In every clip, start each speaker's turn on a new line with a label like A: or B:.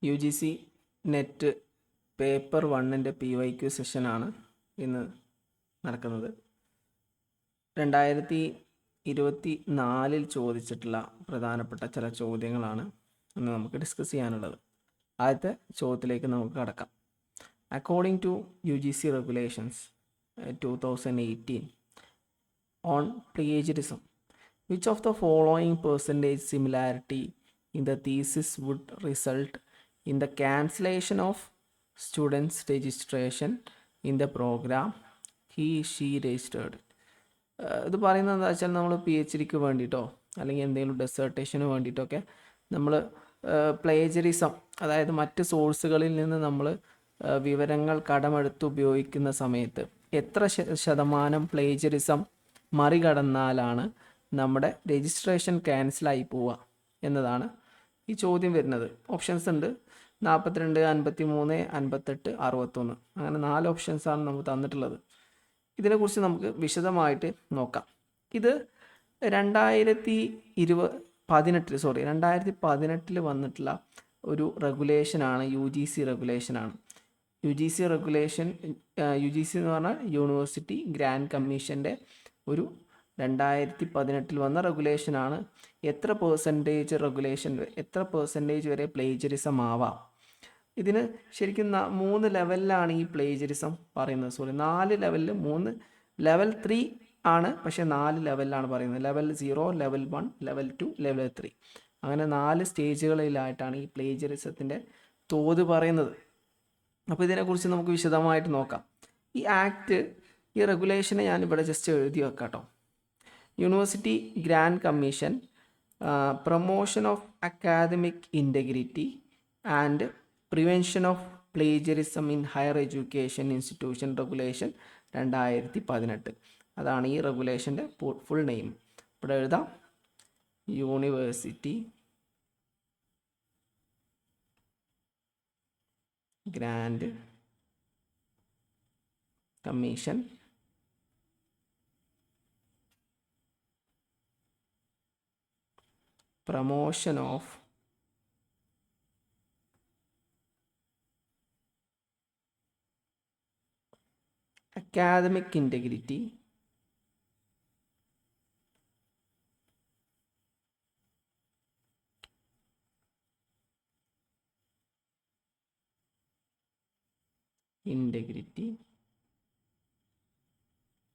A: UGC net paper 1ൻ്റെ PYQ സെഷനാണ് ഇന്ന് നടക്കുന്നത്. 2024 ചോദിച്ചിട്ടുള്ള പ്രധാനപ്പെട്ട ചില ചോദ്യങ്ങളാണ് ഇന്ന് നമുക്ക് ഡിസ്കസ് ചെയ്യാനുള്ളത്. ആദ്യത്തെ ചോദ്യത്തിലേക്ക് നമുക്ക് കടക്കാം. According to UGC regulations 2018 on plagiarism, which of the following percentage similarity in the thesis would result in the cancellation of students' registration in the program he registered? ഇത് പറയുന്നത് എന്താ വെച്ചാൽ നമ്മൾ PhDക്ക് വേണ്ടിയിട്ടോ അല്ലെങ്കിൽ എന്തെങ്കിലും ഡെസേർട്ടേഷന് വേണ്ടിയിട്ടൊക്കെ നമ്മൾ പ്ലേജറിസം, അതായത് മറ്റ് സോഴ്സുകളിൽ നിന്ന് നമ്മൾ വിവരങ്ങൾ കടമെടുത്ത് ഉപയോഗിക്കുന്ന സമയത്ത് എത്ര ശതമാനം പ്ലേജറിസം മറികടന്നാലാണ് നമ്മുടെ രജിസ്ട്രേഷൻ ക്യാൻസലായി പോവുക എന്നതാണ് ഈ ചോദ്യം വരുന്നത്. ഓപ്ഷൻസ് ഉണ്ട്: 42, 53, 58, 61. അങ്ങനെ 4 ഓപ്ഷൻസാണ് നമുക്ക് തന്നിട്ടുള്ളത്. ഇതിനെക്കുറിച്ച് നമുക്ക് വിശദമായിട്ട് നോക്കാം. ഇത് 2018 വന്നിട്ടുള്ള ഒരു റെഗുലേഷനാണ്. UGC റെഗുലേഷനാണ്. UGC എന്ന് പറഞ്ഞാൽ യൂണിവേഴ്സിറ്റി ഗ്രാൻഡ് കമ്മീഷൻ്റെ ഒരു 2018 വന്ന റെഗുലേഷനാണ്. എത്ര പെർസെൻറ്റേജ് വരെ പ്ലേജറിസം ആവാം? ഇതിന് ശരിക്കും 3 ലെവലിലാണ് ഈ പ്ലേജറിസം പറയുന്നത്. 4 ലെവലിൽ 3 ലെവൽ 3 ആണ്, പക്ഷേ 4 ലെവലിലാണ് പറയുന്നത്. Level 0, level 1, level 2, level 3. അങ്ങനെ 4 സ്റ്റേജുകളിലായിട്ടാണ് ഈ പ്ലേജറിസത്തിൻ്റെ തോത് പറയുന്നത്. അപ്പോൾ ഇതിനെക്കുറിച്ച് നമുക്ക് വിശദമായിട്ട് നോക്കാം. ഈ റെഗുലേഷനെ ഞാനിവിടെ ജസ്റ്റ് എഴുതി വെക്കാം കേട്ടോ. University grant commission promotion of academic integrity and prevention of plagiarism in higher education institution regulation 2018. അതാണ് ഈ റെഗുലേഷൻ്റെ ഫുൾ നെയിം. ഇവിടെ എഴുതാം: university grant commission promotion of academic integrity and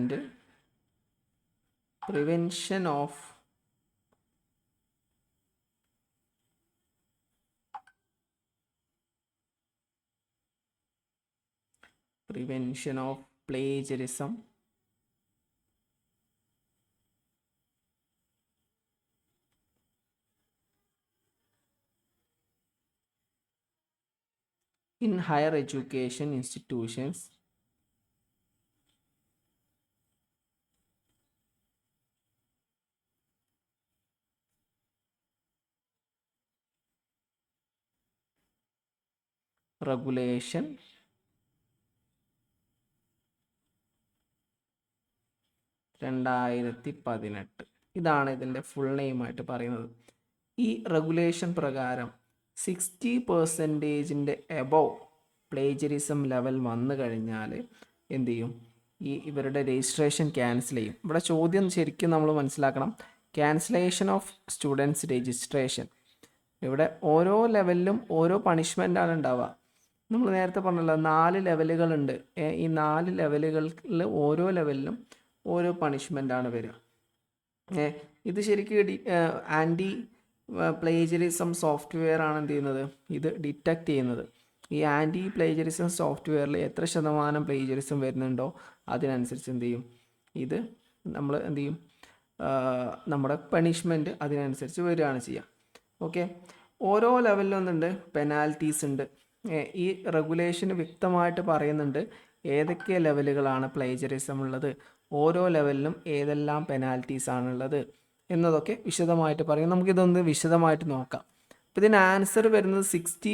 A: prevention of plagiarism in higher education institutions regulation 2018. ഇതാണ് ഇതിൻ്റെ full നെയിമായിട്ട് പറയുന്നത്. ഈ regulation പ്രകാരം 60% above plagiarism level വന്നു കഴിഞ്ഞാൽ എന്ത് ചെയ്യും? ഇവരുടെ രജിസ്ട്രേഷൻ ക്യാൻസൽ ചെയ്യും. ഇവിടെ ചോദ്യം ശരിക്കും നമ്മൾ മനസ്സിലാക്കണം. Cancellation of students registration. ഇവിടെ ഓരോ ലെവലിലും ഓരോ പണിഷ്മെൻ്റാണ് ഉണ്ടാവുക. നമ്മൾ നേരത്തെ പറഞ്ഞല്ലോ 4 ലെവലുകളുണ്ട്. ഈ 4 ലെവലുകളിൽ ഓരോ ലെവലിലും ഓരോ പണിഷ്മെൻ്റാണ് വരിക. ഇത് ശരിക്കും ആൻറ്റി പ്ലേജറിസം സോഫ്റ്റ്വെയർ ആണ് എന്ത് ചെയ്യുന്നത്? ഇത് ഡിറ്റക്റ്റ് ചെയ്യുന്നത്. ഈ ആൻറ്റി പ്ലേജറിസം സോഫ്റ്റ്വെയറിൽ എത്ര ശതമാനം പ്ലേജറിസം വരുന്നുണ്ടോ അതിനനുസരിച്ച് എന്ത് ചെയ്യും? ഇത് നമ്മൾ എന്ത് ചെയ്യും? നമ്മുടെ പണിഷ്മെൻറ്റ് അതിനനുസരിച്ച് വരികയാണ് ചെയ്യുക. ഓക്കെ, ഓരോ ലെവലിലും എന്തുണ്ട്? പെനാൽറ്റീസ് ഉണ്ട്. ഈ റെഗുലേഷന് വ്യക്തമായിട്ട് പറയുന്നുണ്ട് ഏതൊക്കെ ലെവലുകളാണ് പ്ലേജറിസം ഉള്ളത്, ഓരോ ലെവലിലും ഏതെല്ലാം പെനാൽറ്റീസ് ആണുള്ളത് എന്നതൊക്കെ വിശദമായിട്ട് പറയും. നമുക്കിതൊന്ന് വിശദമായിട്ട് നോക്കാം. അപ്പോൾ ഇതിന് ആൻസർ വരുന്നത് 60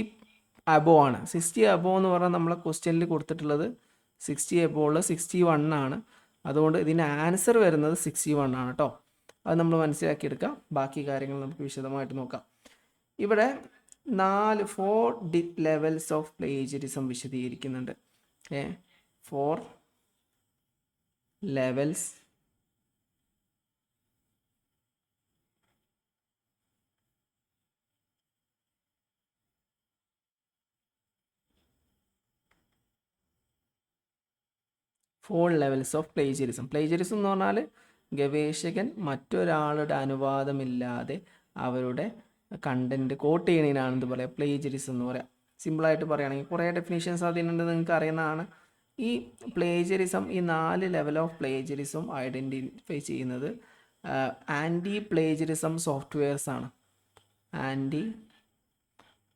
A: അബോവ് ആണ്. 60 അബോവ് എന്ന് പറഞ്ഞാൽ നമ്മളെ ക്വസ്റ്റ്യനിൽ കൊടുത്തിട്ടുള്ളത് 60 അബോവ് 61 ആണ്. അതുകൊണ്ട് ഇതിൻ്റെ ആൻസർ വരുന്നത് 61 ആണ് കേട്ടോ. അത് നമ്മൾ മനസ്സിലാക്കിയെടുക്കാം. ബാക്കി കാര്യങ്ങൾ നമുക്ക് വിശദമായിട്ട് നോക്കാം. ഇവിടെ 4 ലെവൽസ് ഓഫ് പ്ലേജറിസം വിശദീകരിക്കുന്നുണ്ട്. 4 ലെവൽസ് ഓഫ് പ്ലേജറിസം. പ്ലേജറിസം എന്ന് പറഞ്ഞാൽ ഗവേഷകൻ മറ്റൊരാളുടെ അനുവാദമില്ലാതെ അവരുടെ കണ്ടന്റ് കോട്ട് ചെയ്യണതിനാണ് എന്ത് പറയുക, പ്ലേജറിസം എന്ന് പറയാം. സിമ്പിളായിട്ട് പറയുകയാണെങ്കിൽ കുറേ ഡെഫിനേഷൻസ് അതിനുണ്ട്, നിങ്ങൾക്ക് അറിയുന്നതാണ്. ഈ പ്ലേജറിസം, ഈ 4 ലെവൽ ഓഫ് പ്ലേജറിസം ഐഡൻറ്റിഫൈ ചെയ്യുന്നത് ആൻറ്റി പ്ലേജറിസം സോഫ്റ്റ്വെയർസ് ആണ്. Anti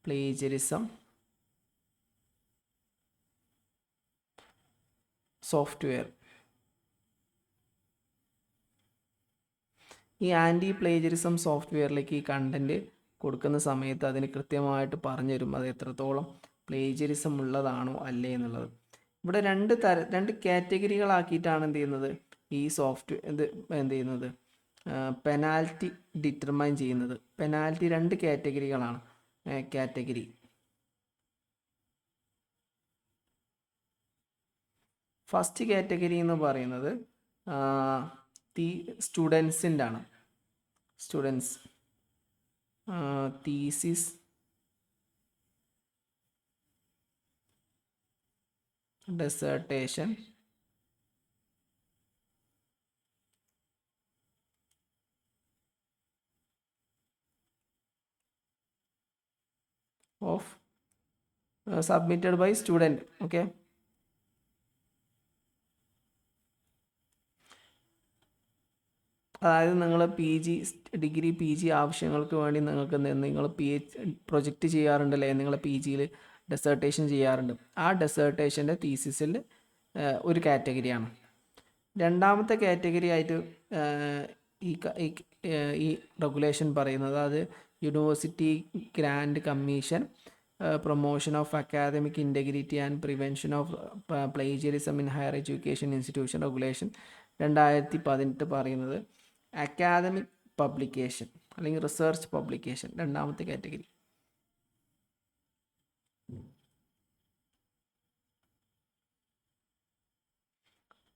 A: plagiarism software. ഈ ആൻറ്റി പ്ലേജറിസം സോഫ്റ്റ്വെയറിലേക്ക് ഈ കണ്ടൻറ്റ് കൊടുക്കുന്ന സമയത്ത് അതിന് കൃത്യമായിട്ട് പറഞ്ഞു തരും അത് എത്രത്തോളം പ്ലേജറിസം ഉള്ളതാണോ അല്ലേ എന്നുള്ളത്. ഇവിടെ രണ്ട് കാറ്റഗറികളാക്കിയിട്ടാണ് എന്ത് ചെയ്യുന്നത്, ഈ എന്ത് ചെയ്യുന്നത്, പെനാൽറ്റി ഡിറ്റർമൈൻ ചെയ്യുന്നത്. പെനാൽറ്റി 2 കാറ്റഗറികളാണ്. കാറ്റഗറി ഫസ്റ്റ് കാറ്റഗറി എന്ന് പറയുന്നത് സ്റ്റുഡൻസിൻ്റെ ആണ്. Students thesis, dissertation, of submitted by student. Okay, അതായത് നിങ്ങൾ ഡിഗ്രി പി ജി ആവശ്യങ്ങൾക്ക് വേണ്ടി നിങ്ങൾ പ്രൊജക്റ്റ് ചെയ്യാറുണ്ടല്ലേ, നിങ്ങൾ പി ജിയിൽ ഡെസേർട്ടേഷൻ ചെയ്യാറുണ്ട്. ആ ഡെസേർട്ടേഷൻ്റെ തീസിസിൽ ഒരു കാറ്റഗറിയാണ്. രണ്ടാമത്തെ കാറ്റഗറി ആയിട്ട് ഈ റെഗുലേഷൻ പറയുന്നത് അത് university grant commission promotion of academic integrity and prevention of plagiarism in higher education institution regulation 2018 പറയുന്നത് അക്കാദമിക് പബ്ലിക്കേഷൻ അല്ലെങ്കിൽ റിസർച്ച് പബ്ലിക്കേഷൻ, രണ്ടാമത്തെ കാറ്റഗറി.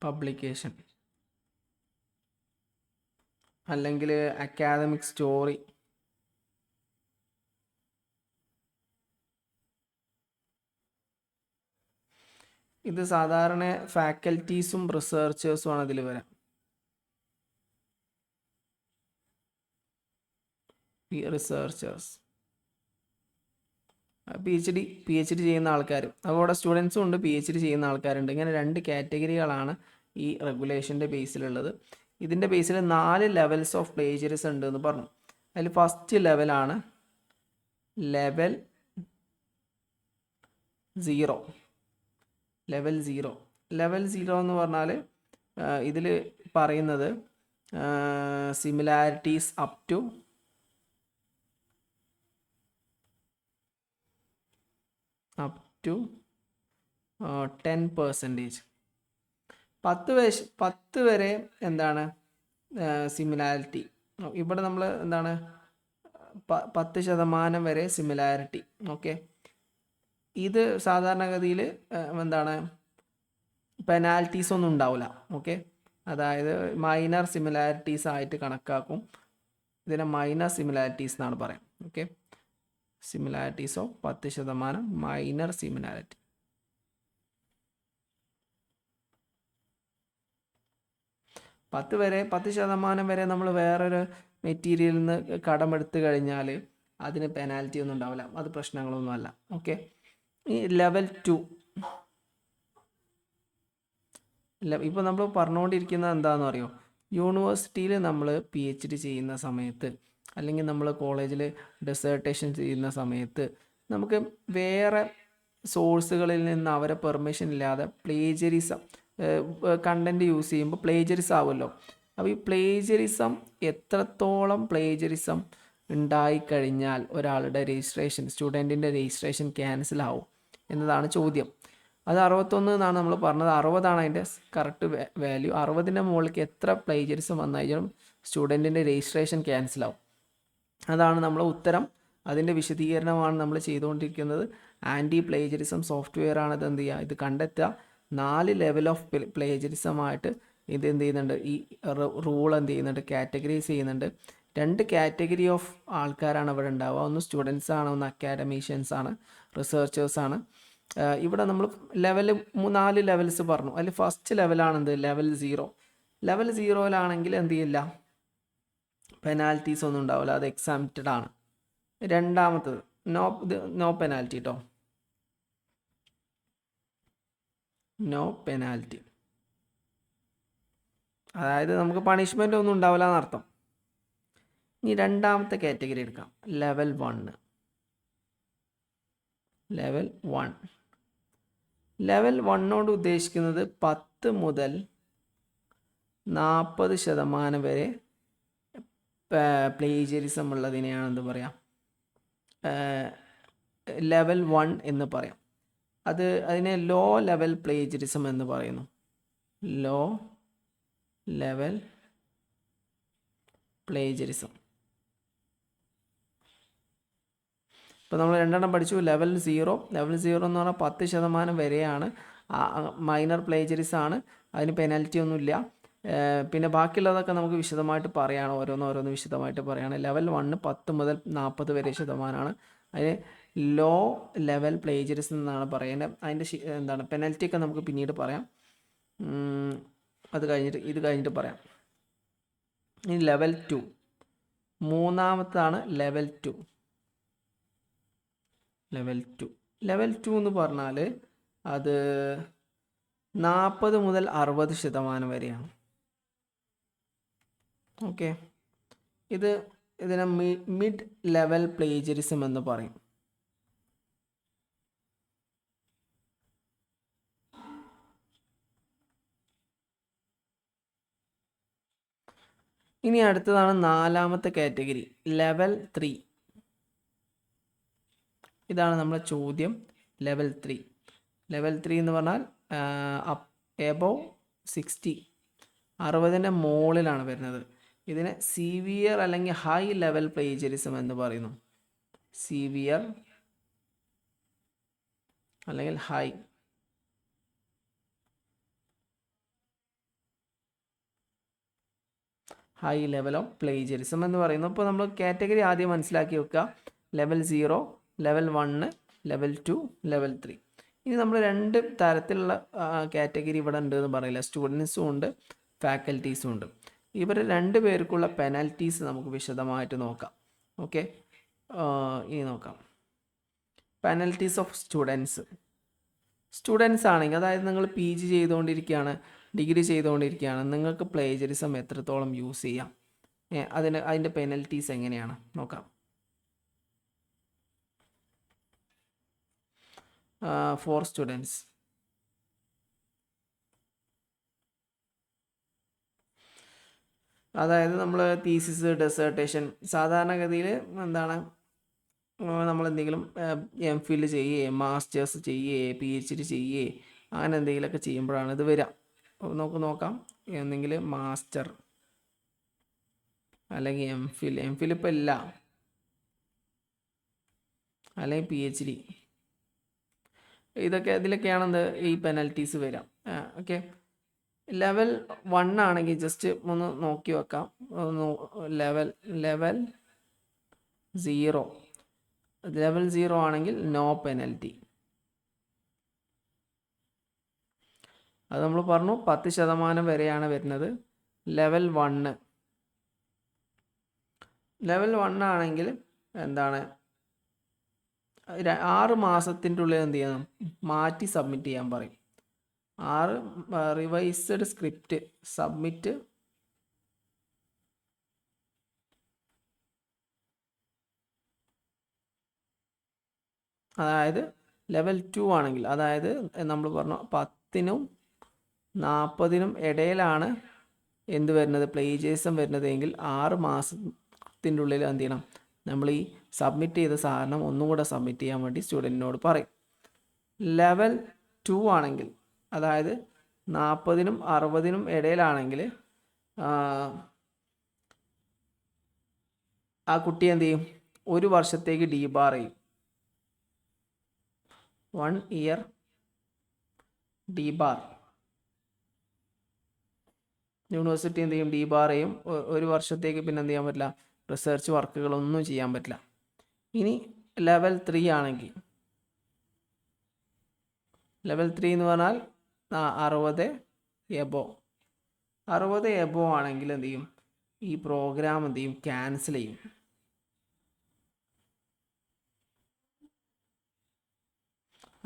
A: പബ്ലിക്കേഷൻ അല്ലെങ്കിൽ അക്കാദമിക് സ്റ്റോറി. ഇത് സാധാരണ ഫാക്കൽറ്റീസും റിസർച്ചേഴ്സും ആണ് ഇതിൽ വരാം. റിസർച്ചേഴ്സ്, പി എച്ച് ഡി ചെയ്യുന്ന ആൾക്കാർ, അവിടെ സ്റ്റുഡൻസും ഉണ്ട്, പി എച്ച് ഡി ചെയ്യുന്ന ആൾക്കാരുണ്ട്. ഇങ്ങനെ 2 കാറ്റഗറികളാണ് ഈ റെഗുലേഷൻ്റെ ബേസിലുള്ളത്. ഇതിൻ്റെ ബേസിൽ 4 ലെവൽസ് ഓഫ് പ്ലേജറിസം ഉണ്ട് എന്ന് പറഞ്ഞു. അതിൽ ഫസ്റ്റ് ലെവലാണ് ലെവൽ 0. ലെവൽ 0 എന്ന് പറഞ്ഞാൽ ഇതിൽ പറയുന്നത് സിമിലാരിറ്റീസ് അപ് ടു 10%. 10 വരെ എന്താണ് സിമിലാരിറ്റി. ഇവിടെ നമ്മൾ എന്താണ് 10% വരെ സിമിലാരിറ്റി. ഓക്കെ, ഇത് സാധാരണഗതിയിൽ എന്താണ് പെനാൽറ്റീസ് ഒന്നും ഉണ്ടാവില്ല. ഓക്കെ, അതായത് മൈനർ സിമിലാരിറ്റീസ് ആയിട്ട് കണക്കാക്കും. ഇതിനെ മൈനർ സിമിലാരിറ്റീസ് എന്നാണ് പറയാം. Okay, similarities of 10% minor similarity. പത്ത് വരെ 10% വരെ നമ്മൾ വേറൊരു മെറ്റീരിയലിൽ നിന്ന് കടമെടുത്ത് കഴിഞ്ഞാൽ അതിന് പെനാൽറ്റി ഒന്നും ഉണ്ടാവില്ല, അത് പ്രശ്നങ്ങളൊന്നും അല്ല. ഓക്കെ, ഈ ലെവൽ 2 ഇപ്പോൾ നമ്മൾ പറഞ്ഞുകൊണ്ടിരിക്കുന്നത് എന്താണെന്ന് അറിയോ, യൂണിവേഴ്സിറ്റിയിൽ നമ്മൾ പി എച്ച് ഡി ചെയ്യുന്ന സമയത്ത് അല്ലെങ്കിൽ നമ്മൾ കോളേജിൽ ഡെസേർട്ടേഷൻ ചെയ്യുന്ന സമയത്ത് നമുക്ക് വേറെ സോഴ്സുകളിൽ നിന്ന് അവരെ പെർമിഷൻ ഇല്ലാതെ പ്ലേജറിസം കണ്ടൻറ്റ് യൂസ് ചെയ്യുമ്പോൾ പ്ലേജറിസം ആവുമല്ലോ. അപ്പോൾ ഈ പ്ലേജറിസം എത്രത്തോളം പ്ലേജറിസം ഉണ്ടായിക്കഴിഞ്ഞാൽ ഒരാളുടെ രജിസ്ട്രേഷൻ, സ്റ്റുഡൻറ്റിൻ്റെ രജിസ്ട്രേഷൻ ക്യാൻസൽ ആവും എന്നതാണ് ചോദ്യം. അത് 61 എന്നാണ് നമ്മൾ പറഞ്ഞത്. 60 അതിൻ്റെ കറക്റ്റ് വാല്യൂ. 60ൻ്റെ മുകളിലേക്ക് എത്ര പ്ലേജറിസം വന്നു കഴിഞ്ഞാലും സ്റ്റുഡൻറ്റിൻ്റെ രജിസ്ട്രേഷൻ ക്യാൻസലാവും. അതാണ് നമ്മളെ ഉത്തരം. അതിൻ്റെ വിശദീകരണമാണ് നമ്മൾ ചെയ്തുകൊണ്ടിരിക്കുന്നത്. ആൻറ്റി പ്ലേജറിസം സോഫ്റ്റ്വെയർ ആണ് ഇത് എന്ത് ചെയ്യുക, ഇത് കണ്ടെത്തുക. 4 ലെവൽ ഓഫ് പ്ലേജറിസമായിട്ട് ഇത് എന്ത് ചെയ്യുന്നുണ്ട്, ഈ റൂൾ എന്ത് ചെയ്യുന്നുണ്ട്, കാറ്റഗറൈസ് ചെയ്യുന്നുണ്ട്. 2 കാറ്റഗറി ഓഫ് ആൾക്കാരാണ് ഇവിടെ ഉണ്ടാവുക. ഒന്ന് സ്റ്റുഡൻസ് ആണ്, ഒന്ന് അക്കാഡമീഷ്യൻസ് ആണ്, റിസർച്ചേഴ്സാണ്. ഇവിടെ നമ്മൾ 4 ലെവൽസ് പറഞ്ഞു. അതിൽ ഫസ്റ്റ് ലെവലാണെന്ത്, ലെവൽ 0. ലെവൽ 0-ലാണെങ്കിൽ എന്ത് ചെയ്യില്ല, പെനാൽറ്റീസ് ഒന്നും ഉണ്ടാവില്ല, അത് എക്സാംപ്റ്റഡ് ആണ്. രണ്ടാമത്തത് നോ പെനാൽറ്റി കേട്ടോ, നോ പെനാൽറ്റി, അതായത് നമുക്ക് പണിഷ്മെൻ്റ് ഒന്നും ഉണ്ടാവില്ല എന്നർത്ഥം. ഇനി രണ്ടാമത്തെ കാറ്റഗറി എടുക്കാം, ലെവൽ 1. ലെവൽ 1 ഉദ്ദേശിക്കുന്നത് 10 മുതൽ 40% വരെ പ്ലേജറിസം ഉള്ളതിനെയാണ് എന്ത് പറയാം, ലെവൽ 1 എന്ന് പറയാം. അതിനെ ലോ ലെവൽ പ്ലേജറിസം എന്ന് പറയുന്നു. Low level plagiarism. ഇപ്പോൾ നമ്മൾ 2 പഠിച്ചു. ലെവൽ 0 എന്ന് പറഞ്ഞാൽ 10% വരെയാണ്, മൈനർ പ്ലേജറിസം ആണ്, അതിന് പെനാൽറ്റി ഒന്നുമില്ല. പിന്നെ ബാക്കിയുള്ളതൊക്കെ നമുക്ക് വിശദമായിട്ട് പറയുകയാണ്, ഓരോന്ന് വിശദമായിട്ട് പറയുകയാണ്. ലെവൽ 1 10 മുതൽ 40 വരെ ശതമാനമാണ്. അതിന് ലോ ലെവൽ പ്ലേജറിസം എന്നാണ് പറയുന്നത്. അതിൻ്റെ എന്താണ് പെനാൽറ്റിയൊക്കെ നമുക്ക് പിന്നീട് പറയാം, ഇത് കഴിഞ്ഞിട്ട് പറയാം. ഇനി ലെവൽ 2, മൂന്നാമത്താണ് ലെവൽ 2. ലെവൽ 2 എന്ന് പറഞ്ഞാൽ അത് 40 മുതൽ 60% വരെയാണ്. ഓക്കെ, ഇതിനെ മിഡ് ലെവൽ പ്ലേജറിസം എന്ന് പറയും. ഇനി അടുത്തതാണ് 4ാമത്തെ കാറ്റഗറി, ലെവൽ 3. ഇതാണ് നമ്മുടെ ചോദ്യം. ലെവൽ 3 എന്ന് പറഞ്ഞാൽ എബോവ് 60, 60ൻ്റെ മുകളിലാണ് വരുന്നത്. ഇതിനെ സിവിയർ അല്ലെങ്കിൽ ഹൈ ലെവൽ പ്ലേജറിസം എന്ന് പറയുന്നു. സിവിയർ അല്ലെങ്കിൽ ഹൈ ലെവൽ ഓഫ് പ്ലേജറിസം എന്ന് പറയുന്നു. അപ്പോൾ നമ്മൾ കാറ്റഗറി ആദ്യം മനസ്സിലാക്കി വെക്കുക. Level 0, level 1, level 2, level 3. ഇനി നമ്മൾ 2 തരത്തിലുള്ള കാറ്റഗറി ഇവിടെ ഉണ്ട് എന്ന് പറയില്ല. സ്റ്റുഡൻസും ഉണ്ട്, ഫാക്കൽറ്റീസും ഉണ്ട്. ഇവർ 2 പേർക്കുള്ള പെനാൽറ്റീസ് നമുക്ക് വിശദമായിട്ട് നോക്കാം. ഓക്കെ, ഇനി നോക്കാം. പെനാൽറ്റീസ് ഓഫ് സ്റ്റുഡൻസ് ആണെങ്കിൽ, അതായത് നിങ്ങൾ PG ചെയ്തുകൊണ്ടിരിക്കുകയാണ്, ഡിഗ്രി ചെയ്തുകൊണ്ടിരിക്കുകയാണ്, നിങ്ങൾക്ക് പ്ലേജറിസം എത്രത്തോളം യൂസ് ചെയ്യാം, അതിൻ്റെ പെനൽറ്റീസ് എങ്ങനെയാണ് നോക്കാം. ഫോർ സ്റ്റുഡൻസ്, അതായത് നമ്മൾ തീസിസ്, ഡെസേർട്ടേഷൻ, സാധാരണഗതിയിൽ എന്താണ്, നമ്മളെന്തെങ്കിലും MPhil ചെയ്യേ, മാസ്റ്റേഴ്സ് ചെയ്യേ, PhD ചെയ്യേ, അങ്ങനെ എന്തെങ്കിലുമൊക്കെ ചെയ്യുമ്പോഴാണ് ഇത് വരിക. നമുക്ക് നോക്കാം. എന്തെങ്കിൽ മാസ്റ്റർ അല്ലെങ്കിൽ MPhil ഇപ്പോൾ ഇല്ല, അല്ലെങ്കിൽ PhD, ഇതിലൊക്കെയാണ് ഈ പെനൽറ്റീസ് വരാം. ഓക്കെ, ലെവൽ 1 ആണെങ്കിൽ ജസ്റ്റ് ഒന്ന് നോക്കി വെക്കാം. ലെവൽ 0 ആണെങ്കിൽ നോ പെനൽറ്റി. അത് നമ്മൾ പറഞ്ഞു 10% വരെയാണ് വരുന്നത്. ലെവൽ 1 ആണെങ്കിൽ എന്താണ്, 6 മാസത്തിൻ്റെ ഉള്ളിൽ എന്ത് ചെയ്യണം, മാറ്റി സബ്മിറ്റ് ചെയ്യാൻ പറയും. 6 റിവൈസ്ഡ് സ്ക്രിപ്റ്റ് സബ്മിറ്റ് അതായത് ലെവൽ 2 ആണെങ്കിൽ, അതായത് നമ്മൾ പറഞ്ഞു 10നും 40നും ഇടയിലാണ് എന്ത് വരുന്നത്, പ്ലേജേഴ്സം വരുന്നതെങ്കിൽ 6 മാസത്തിൻ്റെ ഉള്ളിൽ എന്ത് ചെയ്യണം, നമ്മൾ ഈ സബ്മിറ്റ് ചെയ്ത സാധനം ഒന്നുകൂടെ സബ്മിറ്റ് ചെയ്യാൻ വേണ്ടി സ്റ്റുഡൻറ്റിനോട് പറയും. ലെവൽ 2 ആണെങ്കിൽ, അതായത് 40നും 60നും ഇടയിലാണെങ്കിൽ ആ കുട്ടി എന്ത് ചെയ്യും, ഒരു വർഷത്തേക്ക് ഡീബാർ ചെയ്യും. 1 ഇയർ ഡീബാർ. യൂണിവേഴ്സിറ്റി എന്ത് ചെയ്യും, ഡീബാർ ചെയ്യും. ഒരു വർഷത്തേക്ക് പിന്നെ എന്ത് ചെയ്യാൻ പറ്റില്ല, റിസർച്ച് വർക്കുകളൊന്നും ചെയ്യാൻ പറ്റില്ല. ഇനി ലെവൽ 3 ആണെങ്കിൽ, ലെവൽ 3 എന്ന് പറഞ്ഞാൽ 60 എബോ. 60 എബോ ആണെങ്കിൽ എന്ത് ചെയ്യും, ഈ പ്രോഗ്രാം എന്ത് ചെയ്യും, ക്യാൻസൽ ചെയ്യും.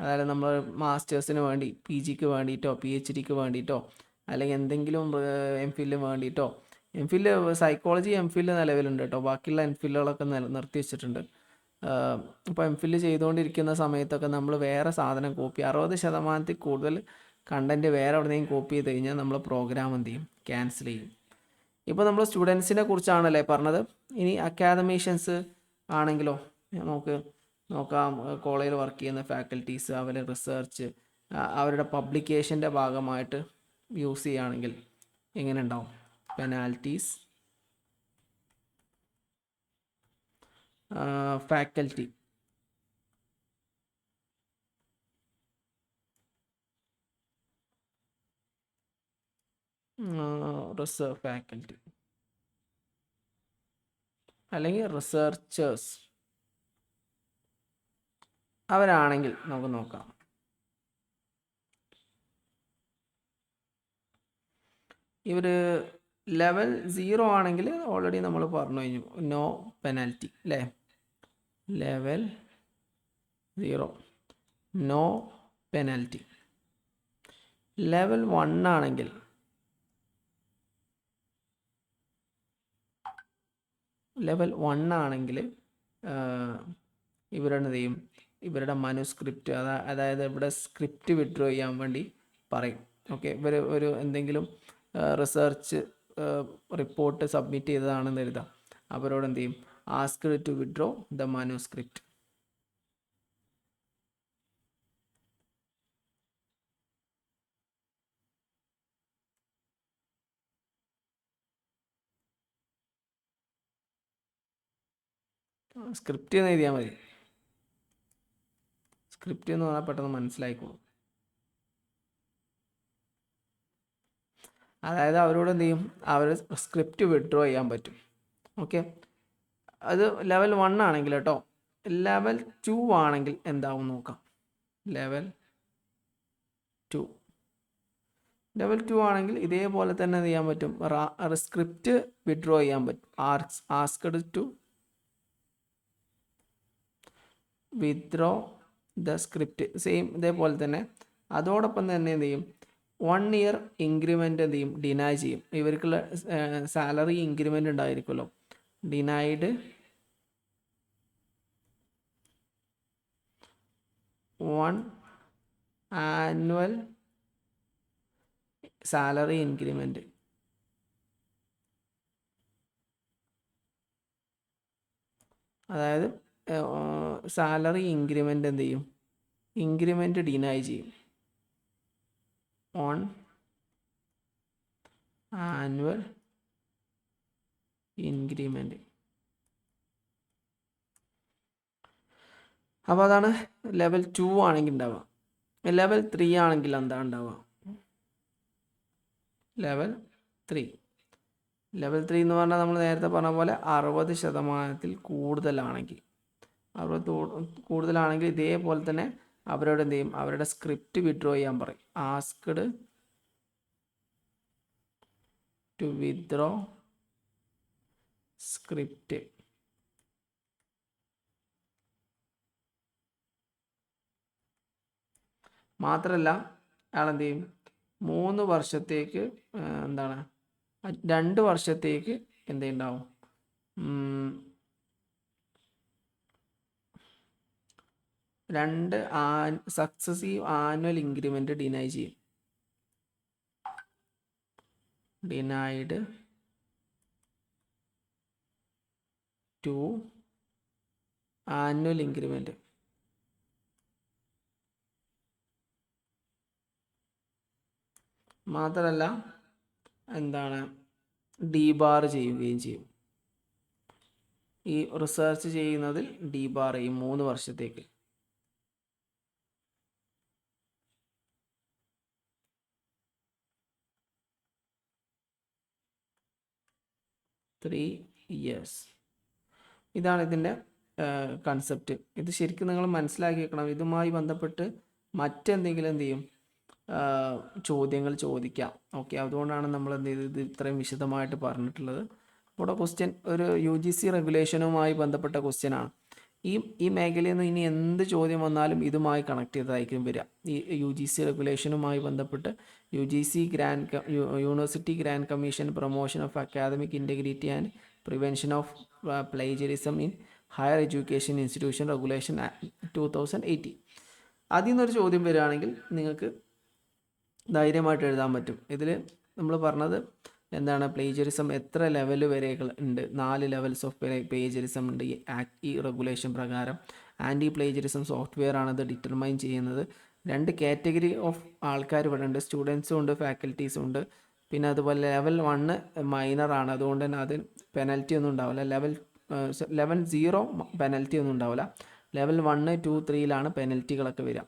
A: അതായത് നമ്മൾ മാസ്റ്റേഴ്സിന് വേണ്ടി, പി ജിക്ക് വേണ്ടിയിട്ടോ പി എച്ച് ഡിക്ക് വേണ്ടിയിട്ടോ അല്ലെങ്കിൽ എന്തെങ്കിലും എം.ഫില്ലിന് വേണ്ടിയിട്ടോ, എം.ഫില്ല് സൈക്കോളജി എം.ഫില്ല് നിലവിലുണ്ട് കേട്ടോ, ബാക്കിയുള്ള എം.ഫില്ലുകളൊക്കെ നിർത്തി വെച്ചിട്ടുണ്ട്. ഇപ്പോൾ എം.ഫില്ല് ചെയ്തുകൊണ്ടിരിക്കുന്ന സമയത്തൊക്കെ നമ്മൾ വേറെ സാധനം കോപ്പി, 60% കൂടുതൽ കണ്ടൻറ്റ് വേറെ എവിടെയെങ്കിലും കോപ്പി ചെയ്ത് കഴിഞ്ഞാൽ നമ്മൾ പ്രോഗ്രാം എന്ത് ചെയ്യും, ക്യാൻസൽ ചെയ്യും. ഇപ്പോൾ നമ്മൾ സ്റ്റുഡൻസിനെ കുറിച്ചാണല്ലേ പറഞ്ഞത്. ഇനി അക്കാദമീഷ്യൻസ് ആണെങ്കിലോ നമുക്ക് നോക്കാം. കോളേജിൽ വർക്ക് ചെയ്യുന്ന ഫാക്കൽറ്റീസ്, അവരുടെ റിസർച്ച് അവരുടെ പബ്ലിക്കേഷൻ്റെ ഭാഗമായിട്ട് യൂസ് ചെയ്യുകയാണെങ്കിൽ എങ്ങനെ ഉണ്ടാവും, പെനാൽറ്റീസ്. ഫാക്കൽറ്റി, റിസർച്ച് ഫാക്കൽറ്റി അല്ലെങ്കിൽ റിസർച്ചേഴ്സ് അവരാണെങ്കിൽ നമുക്ക് നോക്കാം. ഇവർ ലെവൽ 0 ആണെങ്കിൽ ഓൾറെഡി നമ്മൾ പറഞ്ഞു കഴിഞ്ഞു, നോ പെനാൽറ്റി അല്ലേ. Level 0 no penalty. ലെവൽ 1 ആണെങ്കിൽ, ലെവൽ 1 ആണെങ്കിൽ ഇവരെന്ത് ചെയ്യും, ഇവരുടെ മനുസ്ക്രിപ്റ്റ്, അതായത് ഇവിടെ സ്ക്രിപ്റ്റ് വിഡ്രോ ചെയ്യാൻ വേണ്ടി പറയും. ഓക്കെ, ഇവർ ഒരു എന്തെങ്കിലും റിസർച്ച് റിപ്പോർട്ട് സബ്മിറ്റ് ചെയ്തതാണെന്ന് എഴുതാം. അവരോട് എന്ത് ചെയ്യും, asked to withdraw the manuscript. Script എന്ന് എഴുതിയാൽ മതി. സ്ക്രിപ്റ്റ് എന്ന് പറഞ്ഞാൽ പെട്ടെന്ന് മനസ്സിലായിക്കോളും. അതായത് അവരോട് എന്ത് ചെയ്യും, അവർ സ്ക്രിപ്റ്റ് വിഡ്രോ ചെയ്യാൻ പറ്റും. ഓക്കെ, അത് ലെവൽ 1 ആണെങ്കിൽ കേട്ടോ. ലെവൽ 2 ആണെങ്കിൽ എന്താവും നോക്കാം. ലെവൽ 2 ലെവൽ 2 ആണെങ്കിൽ ഇതേപോലെ തന്നെ എന്ത് ചെയ്യാൻ പറ്റും, സ്ക്രിപ്റ്റ് വിഡ്രോ ചെയ്യാൻ പറ്റും. Asked to withdraw the script, same ഇതേപോലെ തന്നെ. അതോടൊപ്പം തന്നെ എന്ത് ചെയ്യും, 1 ഇയർ ഇൻക്രിമെൻ്റ് എന്ത് ചെയ്യും, ഡിനൈ ചെയ്യും. ഇവർക്കുള്ള സാലറി ഇൻക്രിമെൻ്റ് ഉണ്ടായിരിക്കുമല്ലോ, ഡിനൈഡ് 1 ആനുവൽ സാലറി ഇൻക്രിമെൻ്റ്. അതായത് സാലറി ഇൻക്രിമെൻ്റ് എന്ത് ചെയ്യും, ഇൻക്രിമെൻ്റ് ഡിനൈ ചെയ്യും. One annual increment. അപ്പോൾ അതാണ് ലെവൽ 2 ആണെങ്കിൽ ഉണ്ടാവുക. ലെവൽ 3 ആണെങ്കിൽ എന്താ ഉണ്ടാവുക, ലെവൽ 3 എന്ന് പറഞ്ഞാൽ നമ്മൾ നേരത്തെ പറഞ്ഞ പോലെ 60% കൂടുതലാണെങ്കിൽ, 60 കൂടുതലാണെങ്കിൽ ഇതേപോലെ തന്നെ അവരോട് എന്ത് ചെയ്യും, അവരുടെ സ്ക്രിപ്റ്റ് വിഡ്രോ ചെയ്യാൻ പറയും. Asked to withdraw script. മാത്രമല്ല അയാൾ എന്ത് ചെയ്യും, 3 വർഷത്തേക്ക് എന്താണ് 2 വർഷത്തേക്ക് എന്തുണ്ടാവും, രണ്ട് സക്സസീവ് ആനുവൽ ഇൻക്രിമെൻ്റ് ഡിനൈ ചെയ്യും. Denied to annual increment. മാത്രമല്ല എന്താണ്, ഡീബാർ ചെയ്യുകയും ചെയ്യും. ഈ റിസർച്ച് ചെയ്യുന്നതിൽ ഡീബാർ ചെയ്യും 3 വർഷത്തേക്ക്. 3 years. ഇതാണ് ഇതിൻ്റെ കൺസെപ്റ്റ്. ഇത് ശരിക്കും നിങ്ങൾ മനസ്സിലാക്കി വെക്കണം. ഇതുമായി ബന്ധപ്പെട്ട് മറ്റെന്തെങ്കിലും എന്ത് ചെയ്യും ചോദ്യങ്ങൾ ചോദിക്കാം. ഓക്കെ, അതുകൊണ്ടാണ് നമ്മൾ എന്ത് ചെയ്ത് ഇത് ഇത്രയും വിശദമായിട്ട് പറഞ്ഞിട്ടുള്ളത്. ഇവിടെ ക്വസ്റ്റ്യൻ ഒരു UGC റെഗുലേഷനുമായി ബന്ധപ്പെട്ട ക്വസ്റ്റ്യൻ ആണ്. ഈ മേഖലയിൽ നിന്ന് ഇനി എന്ത് ചോദ്യം വന്നാലും ഇതുമായി കണക്ട് ചെയ്തതായിരിക്കും വരിക. ഈ UGC റെഗുലേഷനുമായി ബന്ധപ്പെട്ട് UGC university grant commission promotion of academic integrity and prevention of plagiarism in higher education institution regulation 2018. അതിൽ നിന്നൊരു ചോദ്യം വരികയാണെങ്കിൽ നിങ്ങൾക്ക് ധൈര്യമായിട്ട് എഴുതാൻ പറ്റും. ഇതിൽ നമ്മൾ പറഞ്ഞത് എന്താണ്, പ്ലേജറിസം എത്ര ലെവൽ വരെ ഉണ്ട്, 4 ലെവൽസ് ഓഫ് പ്ലേജറിസം ഉണ്ട് ഈ റെഗുലേഷൻ പ്രകാരം. ആൻറ്റി പ്ലേജറിസം സോഫ്റ്റ്വെയർ ആണത് ഡിറ്റർമൈൻ ചെയ്യുന്നത്. 2 കാറ്റഗറി ഓഫ് ആൾക്കാർ ഇവിടെ ഉണ്ട്, സ്റ്റുഡൻസും ഉണ്ട് ഫാക്കൽറ്റീസും ഉണ്ട്. പിന്നെ അതുപോലെ ലെവൽ 1 മൈനറാണ്, അതുകൊണ്ട് തന്നെ അത് പെനൽറ്റി ഒന്നും ഉണ്ടാവില്ല. ലെവൽ 0 പെനൽറ്റി ഒന്നും ഉണ്ടാവില്ല. ലെവൽ 1, 2, 3ലാണ് പെനൽറ്റികളൊക്കെ വരിക.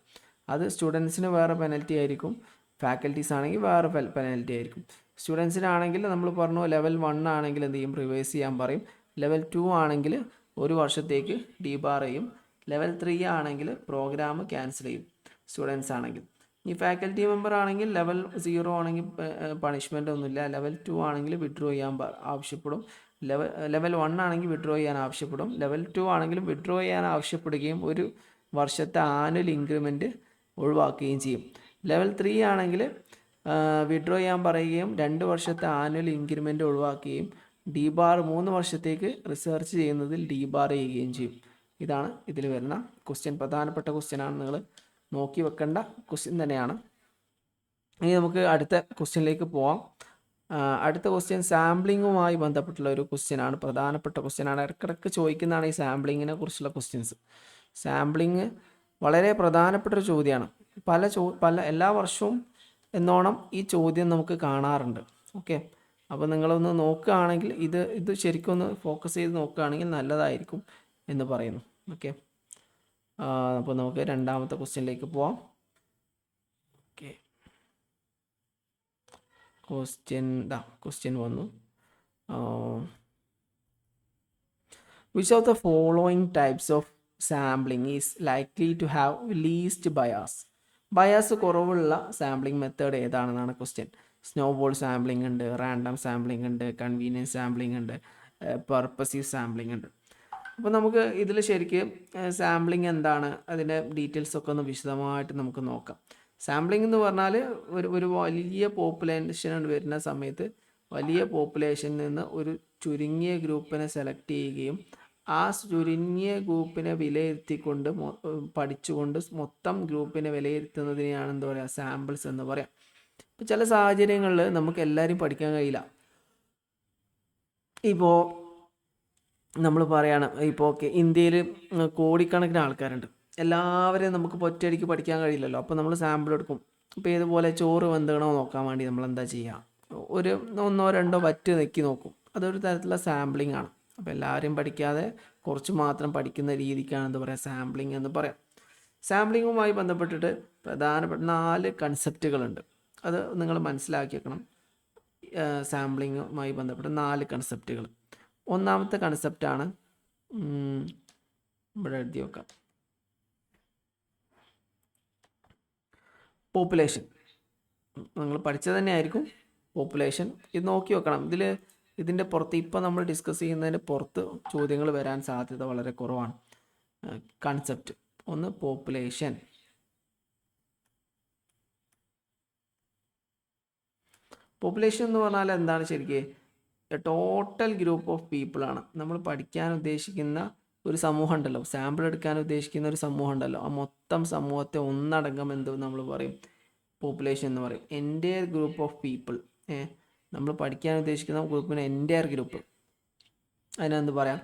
A: അത് സ്റ്റുഡൻസിന് വേറെ പെനൽറ്റി ആയിരിക്കും, ഫാക്കൽറ്റീസ് ആണെങ്കിൽ വേറെ പെനൽറ്റി ആയിരിക്കും. സ്റ്റുഡൻസിനാണെങ്കിൽ നമ്മൾ പറഞ്ഞു ലെവൽ 1 ആണെങ്കിൽ എന്ത് ചെയ്യും, റിവേഴ്സ് ചെയ്യാൻ പറയും. ലെവൽ 2 ആണെങ്കിൽ 1 വർഷത്തേക്ക് ഡീബാർ ചെയ്യും. ലെവൽ 3 ആണെങ്കിൽ പ്രോഗ്രാം ക്യാൻസൽ ചെയ്യും സ്റ്റുഡൻസ് ആണെങ്കിൽ. ഈ ഫാക്കൽറ്റി മെമ്പർ ആണെങ്കിൽ ലെവൽ 0 ആണെങ്കിൽ പണിഷ്മെൻ്റ് ഒന്നുമില്ല. ലെവൽ 2 ആണെങ്കിൽ വിഡ്രോ ചെയ്യാൻ ആവശ്യപ്പെടും. ലെവൽ 1 ആണെങ്കിൽ വിഡ്രോ ചെയ്യാൻ ആവശ്യപ്പെടും. ലെവൽ 2 ആണെങ്കിലും വിഡ്രോ ചെയ്യാൻ ആവശ്യപ്പെടുകയും 1 വർഷത്തെ ആനുവൽ ഇൻക്രിമെൻറ്റ് ഒഴിവാക്കുകയും ചെയ്യും. ലെവൽ 3 ആണെങ്കിൽ വിഡ്രോ ചെയ്യാൻ പറയുകയും 2 വർഷത്തെ ആനുവൽ ഇൻക്രിമെൻ്റ് ഒഴിവാക്കുകയും ഡീബാർ 3 വർഷത്തേക്ക് റിസർച്ച് ചെയ്യുന്നതിൽ ഡീബാർ ചെയ്യുകയും ചെയ്യും. ഇതാണ് ഇതിൽ വരുന്ന ക്വസ്റ്റ്യൻ. പ്രധാനപ്പെട്ട ക്വസ്റ്റ്യനാണ്, നിങ്ങൾ നോക്കി വെക്കേണ്ട ക്വസ്റ്റ്യൻ തന്നെയാണ്. ഇനി നമുക്ക് അടുത്ത ക്വസ്റ്റ്യനിലേക്ക് പോവാം. അടുത്ത ക്വസ്റ്റ്യൻ സാമ്പിളിങ്ങുമായി ബന്ധപ്പെട്ടുള്ള ഒരു ക്വസ്റ്റ്യനാണ്, പ്രധാനപ്പെട്ട ക്വസ്റ്റ്യനാണ്. ഇടയ്ക്കിടയ്ക്ക് ചോദിക്കുന്നതാണ് ഈ സാമ്പിളിങ്ങിനെ കുറിച്ചുള്ള ക്വസ്റ്റ്യൻസ്. സാമ്പിളിങ് വളരെ പ്രധാനപ്പെട്ട ഒരു ചോദ്യമാണ്. പല എല്ലാ വർഷവും എന്നോണം ഈ ചോദ്യം നമുക്ക് കാണാറുണ്ട്. ഓക്കെ, അപ്പോൾ നിങ്ങളൊന്ന് നോക്കുകയാണെങ്കിൽ ഇത് ശരിക്കും ഒന്ന് ഫോക്കസ് ചെയ്ത് നോക്കുകയാണെങ്കിൽ നല്ലതായിരിക്കും എന്ന് പറയുന്നു. ഓക്കെ, അപ്പോൾ നമുക്ക് രണ്ടാമത്തെ ക്വസ്റ്റ്യനിലേക്ക് പോവാം. ഓക്കെ, ക്വസ്റ്റ്യൻ വന്നു. Which of the following types of sampling is likely to have least bias? Bias കുറവുള്ള സാമ്പിളിംഗ് മെത്തേഡ് ഏതാണെന്നാണ് ക്വസ്റ്റ്യൻ. സ്നോബോൾ സാമ്പിളിംഗ് ഉണ്ട്, റാൻഡം സാമ്പിളിംഗ് ഉണ്ട്, കൺവീനിയൻസ് സാമ്പിളിംഗ് ഉണ്ട്, പർപ്പസീവ് സാമ്പിളിംഗ് ഉണ്ട്. അപ്പോൾ നമുക്ക് ഇതിൽ ശരിക്കും സാമ്പിളിംഗ് എന്താണ്, അതിൻ്റെ ഡീറ്റെയിൽസൊക്കെ ഒന്ന് വിശദമായിട്ട് നമുക്ക് നോക്കാം. സാമ്പിളിംഗ് എന്ന് പറഞ്ഞാൽ ഒരു വലിയ പോപ്പുലേഷൻ വരുന്ന സമയത്ത് വലിയ പോപ്പുലേഷനിൽ നിന്ന് ഒരു ചുരുങ്ങിയ ഗ്രൂപ്പിനെ സെലക്ട് ചെയ്യുകയും ആ ചുരുങ്ങിയ ഗ്രൂപ്പിനെ വിലയിരുത്തിക്കൊണ്ട് പഠിച്ചുകൊണ്ട് മൊത്തം ഗ്രൂപ്പിനെ വിലയിരുത്തുന്നതിനെയാണ് എന്താ പറയുക, സാമ്പിൾസ് എന്ന് പറയാം. ഇപ്പോൾ ചില സാഹചര്യങ്ങളിൽ നമുക്ക് എല്ലാവരും പഠിക്കാൻ കഴിയില്ല. ഇപ്പോൾ നമ്മൾ പറയാണ്, ഇപ്പോൾ ഓക്കെ ഇന്ത്യയിൽ കോടിക്കണക്കിന് ആൾക്കാരുണ്ട്, എല്ലാവരെയും നമുക്ക് ഒറ്റയടിക്ക് പഠിക്കാൻ കഴിയില്ലല്ലോ. അപ്പോൾ നമ്മൾ സാമ്പിൾ എടുക്കും. ഇപ്പോൾ ഇതുപോലെ ചോറ് വെന്തണോ നോക്കാൻ വേണ്ടി നമ്മൾ എന്താ ചെയ്യുക, ഒരു 1 or 2 വറ്റ് നെക്കി നോക്കും. അതൊരു തരത്തിലുള്ള സാമ്പിളിംഗ് ആണ്. അപ്പോൾ എല്ലാവരും പഠിക്കാതെ കുറച്ച് മാത്രം പഠിക്കുന്ന രീതിക്കാണ് എന്താ പറയുക, സാമ്പിളിംഗ് എന്ന് പറയാം. സാമ്പിളിങ്ങുമായി ബന്ധപ്പെട്ടിട്ട് പ്രധാനപ്പെട്ട 4 കൺസെപ്റ്റുകളുണ്ട്. അത് നിങ്ങൾ മനസ്സിലാക്കി വെക്കണം. സാമ്പിളിങ്ങുമായി ബന്ധപ്പെട്ട 4 കൺസെപ്റ്റുകൾ. ഒന്നാമത്തെ കൺസെപ്റ്റാണ്, ഇവിടെ എഴുതി വെക്കാം, പോപ്പുലേഷൻ. നിങ്ങൾ പഠിച്ചത് തന്നെ ആയിരിക്കും പോപ്പുലേഷൻ. ഇത് നോക്കി വെക്കണം. ഇതിൻ്റെ പുറത്ത് ഇപ്പോൾ നമ്മൾ ഡിസ്കസ് ചെയ്യുന്നതിൻ്റെ പുറത്ത് ചോദ്യങ്ങൾ വരാൻ സാധ്യത വളരെ കുറവാണ്. കൺസെപ്റ്റ് ഒന്ന്, പോപ്പുലേഷൻ. പോപ്പുലേഷൻ എന്ന് പറഞ്ഞാൽ എന്താണ് ശരിക്കും, ടോട്ടൽ ഗ്രൂപ്പ് ഓഫ് പീപ്പിളാണ്. നമ്മൾ പഠിക്കാൻ ഉദ്ദേശിക്കുന്ന ഒരു സമൂഹം ഉണ്ടല്ലോ, സാമ്പിൾ എടുക്കാൻ ഉദ്ദേശിക്കുന്ന ഒരു സമൂഹം ഉണ്ടല്ലോ, ആ മൊത്തം സമൂഹത്തെ ഒന്നടങ്കം എന്ത് നമ്മൾ പറയും, പോപ്പുലേഷൻ എന്ന് പറയും. എൻ്റയർ ഗ്രൂപ്പ് ഓഫ് പീപ്പിൾ, നമ്മൾ പഠിക്കാൻ ഉദ്ദേശിക്കുന്ന ഗ്രൂപ്പിന് എൻ്റയർ ഗ്രൂപ്പ്, അതിനെന്ത് പറയാം,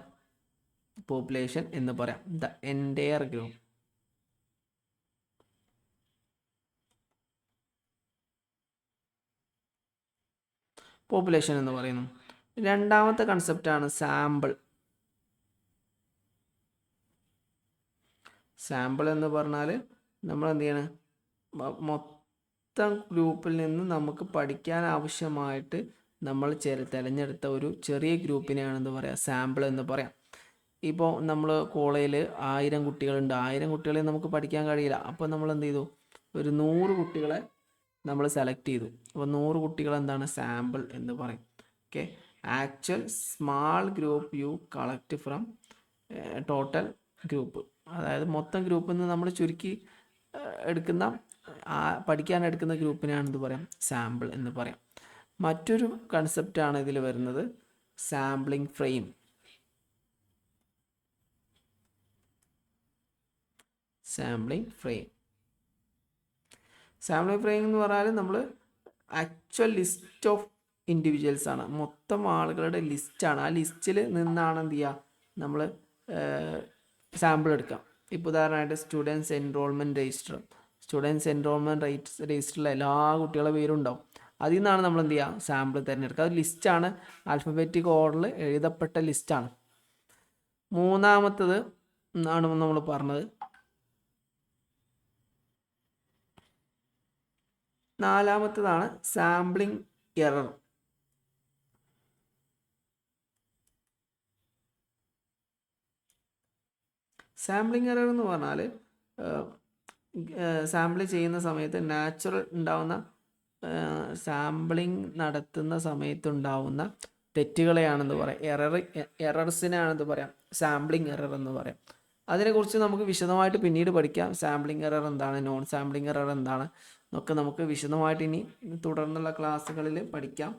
A: പോപ്പുലേഷൻ എന്ന് പറയാം. The entire group. പോപ്പുലേഷൻ എന്ന് പറയുന്നു. രണ്ടാമത്തെ കൺസെപ്റ്റാണ് സാമ്പിൾ. സാമ്പിൾ എന്ന് പറഞ്ഞാൽ നമ്മൾ എന്ത് ചെയ്യണം, മൊത്തം ഗ്രൂപ്പിൽ നിന്ന് നമുക്ക് പഠിക്കാൻ ആവശ്യമായിട്ട് നമ്മൾ തിരഞ്ഞെടുത്ത ഒരു ചെറിയ ഗ്രൂപ്പിനെയാണ് എന്ത് പറയുക, സാമ്പിൾ എന്ന് പറയാം. ഇപ്പോൾ നമ്മൾ കോളേജിൽ 1000 കുട്ടികളുണ്ട്, 1000 കുട്ടികളെ നമുക്ക് പഠിക്കാൻ കഴിയില്ല. അപ്പോൾ നമ്മൾ എന്ത് ചെയ്തു, ഒരു 100 കുട്ടികളെ നമ്മൾ സെലക്ട് ചെയ്തു. അപ്പോൾ 100 കുട്ടികൾ എന്താണ്, സാമ്പിൾ എന്ന് പറയും. Okay, actual small group you collect from total group. അതായത് മൊത്തം ഗ്രൂപ്പിൽ നിന്ന് നമ്മൾ ചുരുക്കി എടുക്കുന്ന പഠിക്കാൻ എടുക്കുന്ന ഗ്രൂപ്പിനാണ് എന്ത് പറയാം, സാമ്പിൾ എന്ന് പറയാം. മറ്റൊരു കൺസെപ്റ്റാണ് ഇതിൽ വരുന്നത്, സാമ്പിളിംഗ് ഫ്രെയിം. സാമ്പിളിംഗ് ഫ്രെയിം എന്ന് പറഞ്ഞാൽ നമ്മൾ ആക്ച്വൽ ലിസ്റ്റ് ഓഫ് ഇൻഡിവിജ്വൽസ് ആണ്, മൊത്തം ആളുകളുടെ ലിസ്റ്റാണ്. ആ ലിസ്റ്റിൽ നിന്നാണ് എന്ത് ചെയ്യുക, നമ്മൾ സാമ്പിൾ എടുക്കാം. ഇപ്പോൾ ഉദാഹരണമായിട്ട് സ്റ്റുഡൻസ് എൻറോൾമെൻറ്റ് രജിസ്റ്ററിൽ എല്ലാ കുട്ടികളുടെ പേരും ഉണ്ടാവും. അതിൽ നിന്നാണ് നമ്മൾ എന്ത് ചെയ്യുക, സാമ്പിൾ തിരഞ്ഞെടുക്കുക. അത് ലിസ്റ്റാണ്, ആൽഫബറ്റിക് ഓർഡറിൽ എഴുതപ്പെട്ട ലിസ്റ്റാണ്. മൂന്നാമത്തത് ആണ് നമ്മൾ പറഞ്ഞത്. നാലാമത്തതാണ് സാമ്പിളിംഗ് എറർ. സാമ്പിളിംഗ് എറർ എന്ന് പറഞ്ഞാൽ സാമ്പിൾ ചെയ്യുന്ന സമയത്ത് നാച്ചുറൽ ഉണ്ടാവുന്ന സാമ്പിളിംഗ് നടത്തുന്ന സമയത്തുണ്ടാവുന്ന തെറ്റുകളെയാണെന്ന് പറയാം, എറർസിനാണെന്ന് പറയാം, സാമ്പിളിംഗ് എറർ എന്ന് പറയാം. അതിനെക്കുറിച്ച് നമുക്ക് വിശദമായിട്ട് പിന്നീട് പഠിക്കാം. സാമ്പിളിംഗ് എറർ എന്താണ്, നോൺ സാമ്പിളിംഗ് എറർ എന്താണ് എന്നൊക്കെ നമുക്ക് വിശദമായിട്ട് ഇനി തുടർന്നുള്ള ക്ലാസ്സുകളിൽ പഠിക്കാം.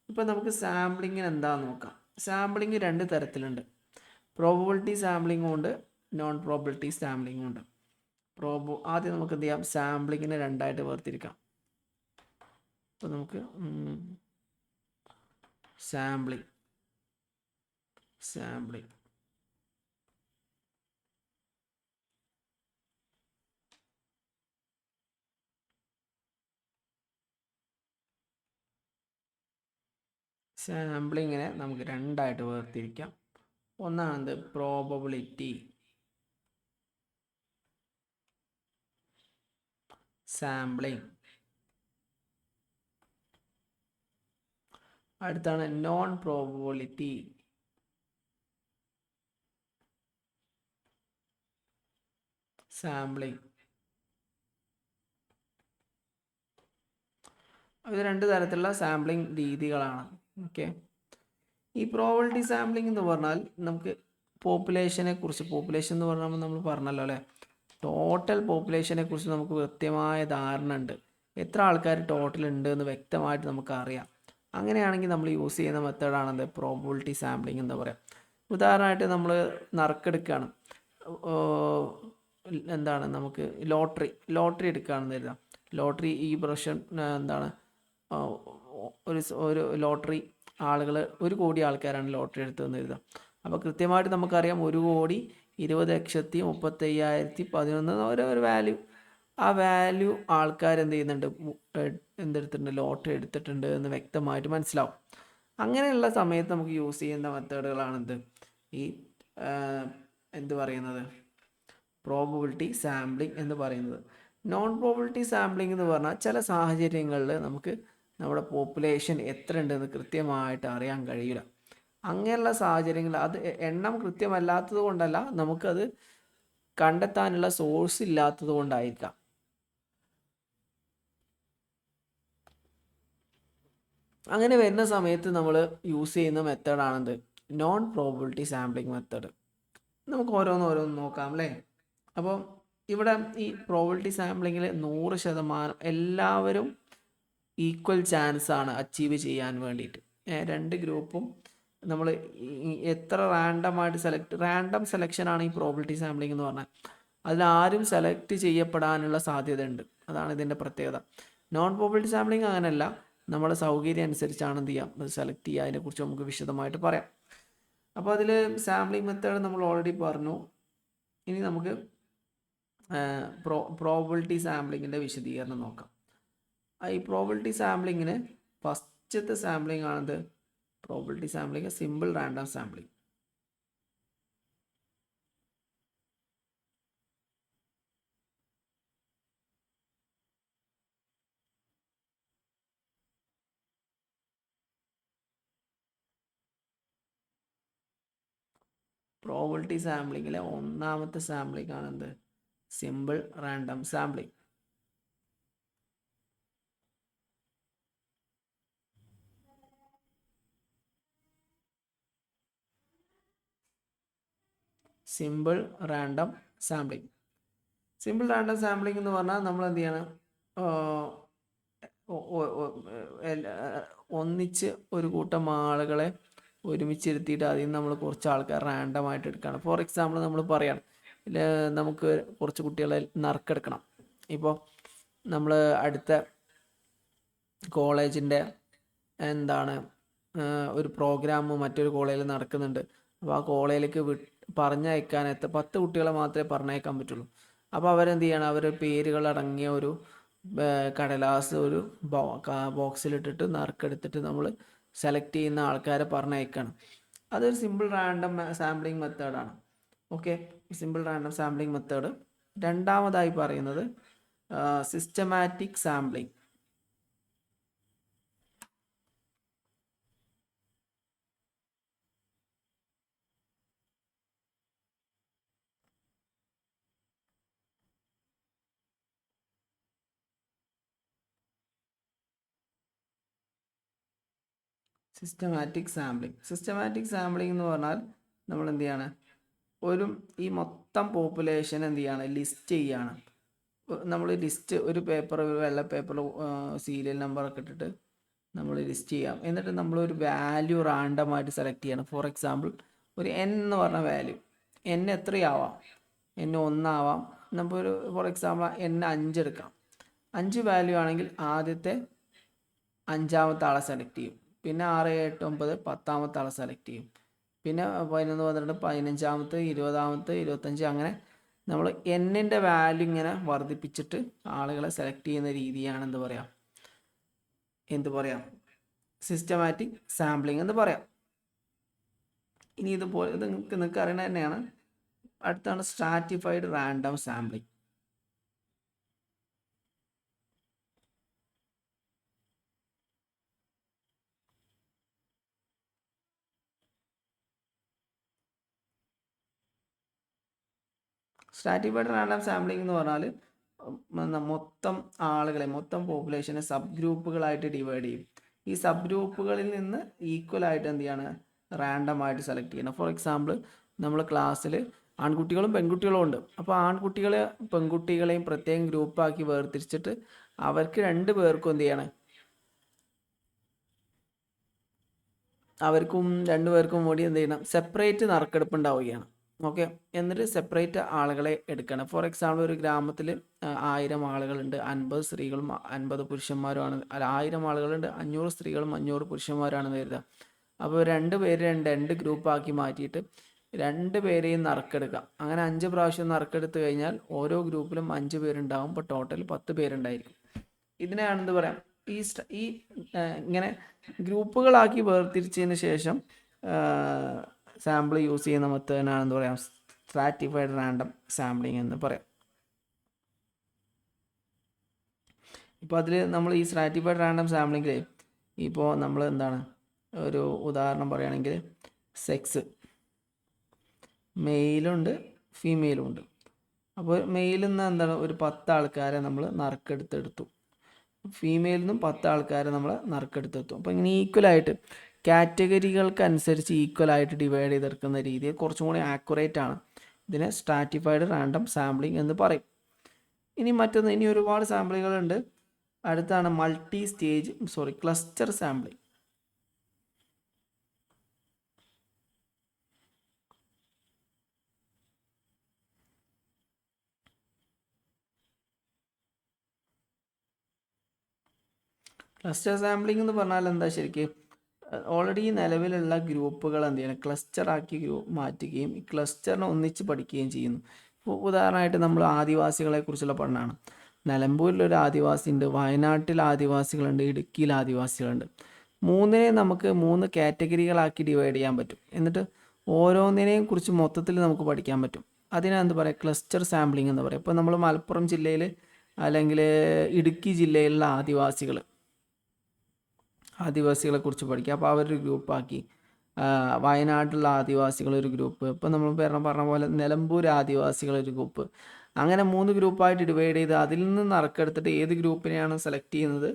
A: ഇപ്പം നമുക്ക് സാമ്പിളിങ്ങിന് എന്താണെന്ന് നോക്കാം. സാമ്പിളിംഗ് 2 തരത്തിലുണ്ട്, പ്രോബബിലിറ്റി സാമ്പിളിംഗും ഉണ്ട്, നോൺ പ്രോബബിലിറ്റി സാമ്പിളിംഗും ഉണ്ട്. ആദ്യം നമുക്ക് എന്ത് ചെയ്യാം, സാമ്പിളിങ്ങിനെ 2ആയിട്ട് വേർതിരിക്കാം. അപ്പോൾ നമുക്ക് സാമ്പിളിംഗ് സാമ്പിളിങ്ങിനെ നമുക്ക് 2ആയിട്ട് വേർതിരിക്കാം. ഒന്നാണത് പ്രോബബിലിറ്റി സാമ്പിളിംഗ്, അടുത്താണ് നോൺ പ്രോബബിലിറ്റി സാമ്പിളിംഗ്. ഇത് 2 തരത്തിലുള്ള സാമ്പിളിംഗ് രീതികളാണ്. ഓക്കെ, ഈ പ്രോബബിലിറ്റി സാമ്പിളിംഗ് എന്ന് പറഞ്ഞാൽ നമുക്ക് പോപ്പുലേഷൻ എന്ന് പറഞ്ഞാൽ നമ്മൾ പറഞ്ഞല്ലോ അല്ലേ, ടോട്ടൽ പോപ്പുലേഷനെ കുറിച്ച് നമുക്ക് കൃത്യമായ ധാരണ ഉണ്ട്, എത്ര ആൾക്കാർ ടോട്ടൽ ഉണ്ട് എന്ന് വ്യക്തമായിട്ട് നമുക്ക് അറിയാം. അങ്ങനെയാണെങ്കിൽ നമ്മൾ യൂസ് ചെയ്യുന്ന മെത്തേഡാണെന്ത്, പ്രോബബിലിറ്റി സാമ്പിളിംഗ് എന്ന് പറയാം. ഉദാഹരണമായിട്ട് നമ്മൾ നറുക്കെടുക്കുകയാണ്, എന്താണ് നമുക്ക് ലോട്ടറി എടുക്കുകയാണെന്ന് കരുതാം. ലോട്ടറി ഈ പ്രാവശ്യം എന്താണ് ഒരു ലോട്ടറി ആളുകൾ 1 കോടി ആൾക്കാരാണ് ലോട്ടറി എടുത്തതെന്ന് കരുതാം. അപ്പോൾ കൃത്യമായിട്ട് നമുക്കറിയാം 1,20,35,011 ഒരു വാല്യൂ, ആ വാല്യൂ ആൾക്കാർ എന്ത് ചെയ്യുന്നുണ്ട്, എന്തെടുത്തിട്ടുണ്ട്, ലോട്ടറി എടുത്തിട്ടുണ്ട് എന്ന് വ്യക്തമായിട്ട് മനസ്സിലാവും. അങ്ങനെയുള്ള സമയത്ത് നമുക്ക് യൂസ് ചെയ്യുന്ന മെത്തേഡുകളാണെന്ത്, ഈ എന്ത് പറയുന്നത്, പ്രോബബിലിറ്റി സാമ്പിളിംഗ് എന്ന് പറയുന്നത്. നോൺ പ്രോബബിലിറ്റി സാമ്പിളിംഗ് എന്ന് പറഞ്ഞാൽ ചില സാഹചര്യങ്ങളിൽ നമുക്ക് നമ്മുടെ പോപ്പുലേഷൻ എത്ര ഉണ്ടെന്ന് കൃത്യമായിട്ട് അറിയാൻ കഴിയില്ല. അങ്ങനെയുള്ള സാഹചര്യങ്ങൾ, അത് എണ്ണം കൃത്യമല്ലാത്തത് കൊണ്ടല്ല, നമുക്കത് കണ്ടെത്താനുള്ള സോഴ്സ് ഇല്ലാത്തത് കൊണ്ടായിരിക്കാം. അങ്ങനെ വരുന്ന സമയത്ത് നമ്മൾ യൂസ് ചെയ്യുന്ന മെത്തേഡാണെന്ത്, നോൺ പ്രോബബിലിറ്റി സാമ്പിളിംഗ് മെത്തേഡ്. നമുക്ക് ഓരോന്ന് നോക്കാം അല്ലേ. അപ്പോൾ ഇവിടെ ഈ പ്രോബബിലിറ്റി സാമ്പിളിങ്ങിൽ 100% എല്ലാവരും ഈക്വൽ ചാൻസ് ആണ് അച്ചീവ് ചെയ്യാൻ വേണ്ടിയിട്ട്. 2 ഗ്രൂപ്പും നമ്മൾ എത്ര റാൻഡം സെലക്ഷനാണ് ഈ പ്രോബബിലിറ്റി സാമ്പിളിംഗ് എന്ന് പറഞ്ഞാൽ. അതിലാരും സെലക്ട് ചെയ്യപ്പെടാനുള്ള സാധ്യത ഉണ്ട്, അതാണ് ഇതിൻ്റെ പ്രത്യേകത. നോൺ പ്രോബബിലിറ്റി സാമ്പിളിംഗ് അങ്ങനെയല്ല, നമ്മുടെ സൗകര്യം അനുസരിച്ചാണ് എന്ത് ചെയ്യാം, അത് സെലക്ട് ചെയ്യുക. അതിനെക്കുറിച്ച് നമുക്ക് വിശദമായിട്ട് പറയാം. അപ്പോൾ അതിൽ സാമ്പിളിംഗ് മെത്തേഡ് നമ്മൾ ഓൾറെഡി പറഞ്ഞു. ഇനി നമുക്ക് പ്രോബബിലിറ്റി സാമ്പിളിങ്ങിൻ്റെ വിശദീകരണം നോക്കാം. ഈ പ്രോബബിലിറ്റി സാമ്പിളിങ്ങിന് ഫസ്റ്റത്തെ സാമ്പിളിംഗ് ആണത് probability sampling, simple random sampling. Probability സാമ്പിളിങ്ങിലെ ഒന്നാമത്തെ സാമ്പിളിംഗ് ആണ് എന്ത്? Simple random sampling. Simple random sampling. Simple random sampling എന്ന് പറഞ്ഞാൽ നമ്മൾ എന്ത് ചെയ്യണം? ഒന്നിച്ച് ഒരു കൂട്ടം ആളുകളെ ഒരുമിച്ചിരുത്തിയിട്ട് അതിൽ നിന്ന് നമ്മൾ കുറച്ച് ആൾക്കാർ റാൻഡമായിട്ട് എടുക്കുകയാണ്. ഫോർ എക്സാമ്പിൾ നമ്മൾ പറയണം, നമുക്ക് കുറച്ച് കുട്ടികളെ നറുക്കെടുക്കണം. ഇപ്പോൾ നമ്മൾ അടുത്ത കോളേജിൻ്റെ എന്താണ് ഒരു പ്രോഗ്രാം മറ്റൊരു കോളേജിൽ നടക്കുന്നുണ്ട്. അപ്പോൾ ആ കോളേജിലേക്ക് പറഞ്ഞയക്കാൻ 10 കുട്ടികളെ മാത്രമേ പറഞ്ഞയക്കാൻ പറ്റുള്ളൂ. അപ്പോൾ അവരെന്ത് ചെയ്യണം? അവർ പേരുകൾ അടങ്ങിയ ഒരു കടലാസ് ഒരു ബോക്സിലിട്ടിട്ട് നറുക്കെടുത്തിട്ട് നമ്മൾ സെലക്ട് ചെയ്യുന്ന ആൾക്കാരെ പറഞ്ഞയക്കണം. അതൊരു സിമ്പിൾ റാൻഡം സാമ്പിളിംഗ് മെത്തേഡാണ്. Okay, simple random sampling method. രണ്ടാമതായി പറയുന്നത് സിസ്റ്റമാറ്റിക് സാമ്പിളിംഗ്. സിസ്റ്റമാറ്റിക് സാമ്പിളിംഗ് എന്ന് പറഞ്ഞാൽ നമ്മൾ എന്ത് ചെയ്യാണ്? ഈ മൊത്തം പോപ്പുലേഷൻ എന്ത് ചെയ്യാണ്? ലിസ്റ്റ് ചെയ്യാണ്. നമ്മൾ ലിസ്റ്റ് ഒരു വെള്ള പേപ്പറിൽ സീരിയൽ നമ്പറൊക്കെ ഇട്ടിട്ട് നമ്മൾ ലിസ്റ്റ് ചെയ്യാം. എന്നിട്ട് നമ്മളൊരു വാല്യൂ റാൻഡമായിട്ട് സെലക്ട് ചെയ്യണം. ഫോർ എക്സാമ്പിൾ ഒരു n എന്ന് പറഞ്ഞ വാല്യൂ, n എത്രയാവാം? n 1 ആവാം. നമ്മൾ ഫോർ എക്സാമ്പിൾ n 5 എടുക്കാം. 5 വാല്യൂ ആണെങ്കിൽ ആദ്യത്തെ 5ാമത്തെ ആളെ സെലക്ട് ചെയ്യും. പിന്നെ 6, 7, 9 10ാമത്തെ ആളെ സെലക്ട് ചെയ്യും. പിന്നെ 11, 12 15ാമത്തെ 20ാമത്തെ 25 അങ്ങനെ നമ്മൾ എന്നിൻ്റെ വാല്യൂ ഇങ്ങനെ വർദ്ധിപ്പിച്ചിട്ട് ആളുകളെ സെലക്ട് ചെയ്യുന്ന രീതിയാണ് എന്ത് പറയാം? സിസ്റ്റമാറ്റിക് സാമ്പിളിംഗ് എന്ന് പറയാം. ഇനി ഇതുപോലെ നിങ്ങൾക്ക് അറിയണത് തന്നെയാണ്. അടുത്താണ് stratified random sampling. Stratified random sampling എന്ന് പറഞ്ഞാൽ മൊത്തം ആളുകളെ, മൊത്തം പോപ്പുലേഷനെ സബ് ഗ്രൂപ്പുകളായിട്ട് ഡിവൈഡ് ചെയ്യും. ഈ സബ് ഗ്രൂപ്പുകളിൽ നിന്ന് ഈക്വലായിട്ട് എന്ത് ചെയ്യാണ്? റാൻഡമായിട്ട് സെലക്ട് ചെയ്യണം. ഫോർ എക്സാമ്പിൾ നമ്മൾ ക്ലാസ്സിൽ ആൺകുട്ടികളും പെൺകുട്ടികളും ഉണ്ട്. അപ്പോൾ പെൺകുട്ടികളെയും പ്രത്യേകം ഗ്രൂപ്പാക്കി വേർതിരിച്ചിട്ട് അവർക്ക് 2 പേർക്കും എന്ത് ചെയ്യണം? അവർക്കും 2 പേർക്കും കൂടി എന്ത് ചെയ്യണം? സെപ്പറേറ്റ് നറുക്കെടുപ്പ് ഉണ്ടാവുകയാണ്. ഓക്കെ, എന്നിട്ട് സെപ്പറേറ്റ് ആളുകളെ എടുക്കണം. ഫോർ എക്സാമ്പിൾ ഒരു ഗ്രൂപ്പിൽ 1000 ആളുകളുണ്ട്, 50 സ്ത്രീകളും 50 പുരുഷന്മാരുമാണ്. 1000 ആളുകളുണ്ട്, 500 സ്ത്രീകളും 500 പുരുഷന്മാരാണെന്ന് കരുതുക. അപ്പോൾ 2 പേര് 2 ഗ്രൂപ്പാക്കി മാറ്റിയിട്ട് 2 പേരെയും നറുക്കെടുക്കാം. അങ്ങനെ 5 പ്രാവശ്യം നറുക്കെടുത്ത് കഴിഞ്ഞാൽ ഓരോ ഗ്രൂപ്പിലും 5 പേരുണ്ടാകും. അപ്പോൾ ടോട്ടൽ 10 പേരുണ്ടായിരിക്കും. ഇതിനെയാണ് എന്ത് പറയാം? ഈ ഇങ്ങനെ ഗ്രൂപ്പുകളാക്കി വേർതിരിച്ചതിന് ശേഷം സാമ്പിൾ യൂസ് ചെയ്യുന്ന മെത്തേഡിനാണ് എന്ത് പറയാം? സ്ട്രാറ്റിഫൈഡ് റാൻഡം സാമ്പിളിംഗ് എന്ന് പറയാം. ഇപ്പോൾ അതിൽ നമ്മൾ ഈ സ്ട്രാറ്റിഫൈഡ് റാൻഡം സാമ്പിളിങ്ങിൽ ഇപ്പോൾ നമ്മൾ എന്താണ് ഒരു ഉദാഹരണം പറയുകയാണെങ്കിൽ സെക്സ് മെയിലുണ്ട് ഫീമെയിലുണ്ട്. അപ്പോൾ മെയിലിൽ നിന്ന് എന്താണ് ഒരു 10 ആൾക്കാരെ നമ്മൾ നറുക്കെടുത്തെടുത്തു, ഫീമെയിലിൽ നിന്നും 10 ആൾക്കാരെ നമ്മൾ നറുക്കെടുത്തെടുത്തു. അപ്പോൾ ഇങ്ങനെ ഈക്വലായിട്ട് കാറ്റഗറികൾക്ക് അനുസരിച്ച് ഈക്വലായിട്ട് ഡിവൈഡ് ചെയ്തെടുക്കുന്ന രീതി കുറച്ചും കൂടി ആക്യുറേറ്റ് ആണ്. ഇതിനെ സ്ട്രാറ്റിഫൈഡ് റാൻഡം സാമ്പിളിംഗ് എന്ന് പറയും. ഇനി ഒരുപാട് സാമ്പിളുകളുണ്ട്. അടുത്താണ് ക്ലസ്റ്റർ സാമ്പിളിംഗ്. ക്ലസ്റ്റർ സാമ്പിളിംഗ് എന്ന് പറഞ്ഞാൽ എന്താ? ശരിക്കും ഓൾറെഡി നിലവിലുള്ള ഗ്രൂപ്പുകൾ എന്ത് ചെയ്യണം? ക്ലസ്റ്ററാക്കി മാറ്റുകയും ഈ ക്ലസ്റ്ററിനെ ഒന്നിച്ച് പഠിക്കുകയും ചെയ്യുന്നു. ഇപ്പോൾ ഉദാഹരണമായിട്ട് നമ്മൾ ആദിവാസികളെ കുറിച്ചുള്ള പഠനമാണ്. നിലമ്പൂരിലൊരു ആദിവാസി ഉണ്ട്, വയനാട്ടിൽ ആദിവാസികളുണ്ട്, ഇടുക്കിയിൽ ആദിവാസികളുണ്ട്. 3 നമുക്ക് 3 കാറ്റഗറികളാക്കി ഡിവൈഡ് ചെയ്യാൻ പറ്റും. എന്നിട്ട് ഓരോന്നിനെയും കുറിച്ച് മൊത്തത്തിൽ നമുക്ക് പഠിക്കാൻ പറ്റും. അതിനെന്ത് പറയുക? ക്ലസ്റ്റർ സാമ്പിളിംഗ് എന്ന് പറയും. ഇപ്പോൾ നമ്മൾ മലപ്പുറം ജില്ലയിൽ അല്ലെങ്കിൽ ഇടുക്കി ജില്ലയിലുള്ള ആദിവാസികളെ കുറിച്ച് പഠിക്കുക. അപ്പോൾ അവരൊരു ഗ്രൂപ്പാക്കി. വയനാട്ടിലുള്ള ആദിവാസികളൊരു ഗ്രൂപ്പ്, ഇപ്പം നമ്മൾ പറഞ്ഞ പോലെ നിലമ്പൂർ ആദിവാസികളൊരു ഗ്രൂപ്പ്, അങ്ങനെ 3 ഗ്രൂപ്പായിട്ട് ഡിവൈഡ് ചെയ്ത് അതിൽ നിന്ന് നറുക്കെടുത്തിട്ട് ഏത് ഗ്രൂപ്പിനെയാണ് സെലക്ട് ചെയ്യുന്നത്,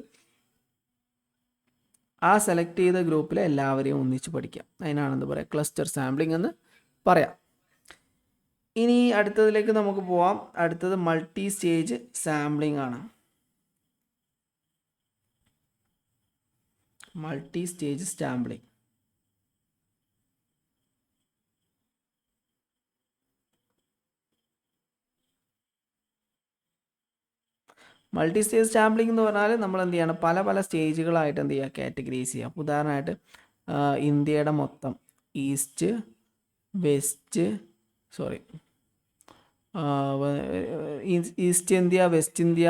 A: ആ സെലക്ട് ചെയ്ത ഗ്രൂപ്പിലെ എല്ലാവരെയും ഒന്നിച്ച് പഠിക്കാം. അതിനാണ് എന്ത് പറയുക, ക്ലസ്റ്റർ സാമ്പിളിംഗ് എന്ന് പറയാം. ഇനി അടുത്തതിലേക്ക് നമുക്ക് പോവാം. അടുത്തത് മൾട്ടി സ്റ്റേജ് സാമ്പിളിംഗ് ആണ്. Multi stage sampling. Multi stage sampling എന്ന് പറഞ്ഞാൽ നമ്മൾ എന്ത് ചെയ്യണം, പല പല സ്റ്റേജുകളായിട്ട് എന്ത് ചെയ്യുക, കാറ്റഗറൈസ് ചെയ്യാം. ഉദാഹരണമായിട്ട് ഇന്ത്യയുടെ മൊത്തം east, west, east India, west India,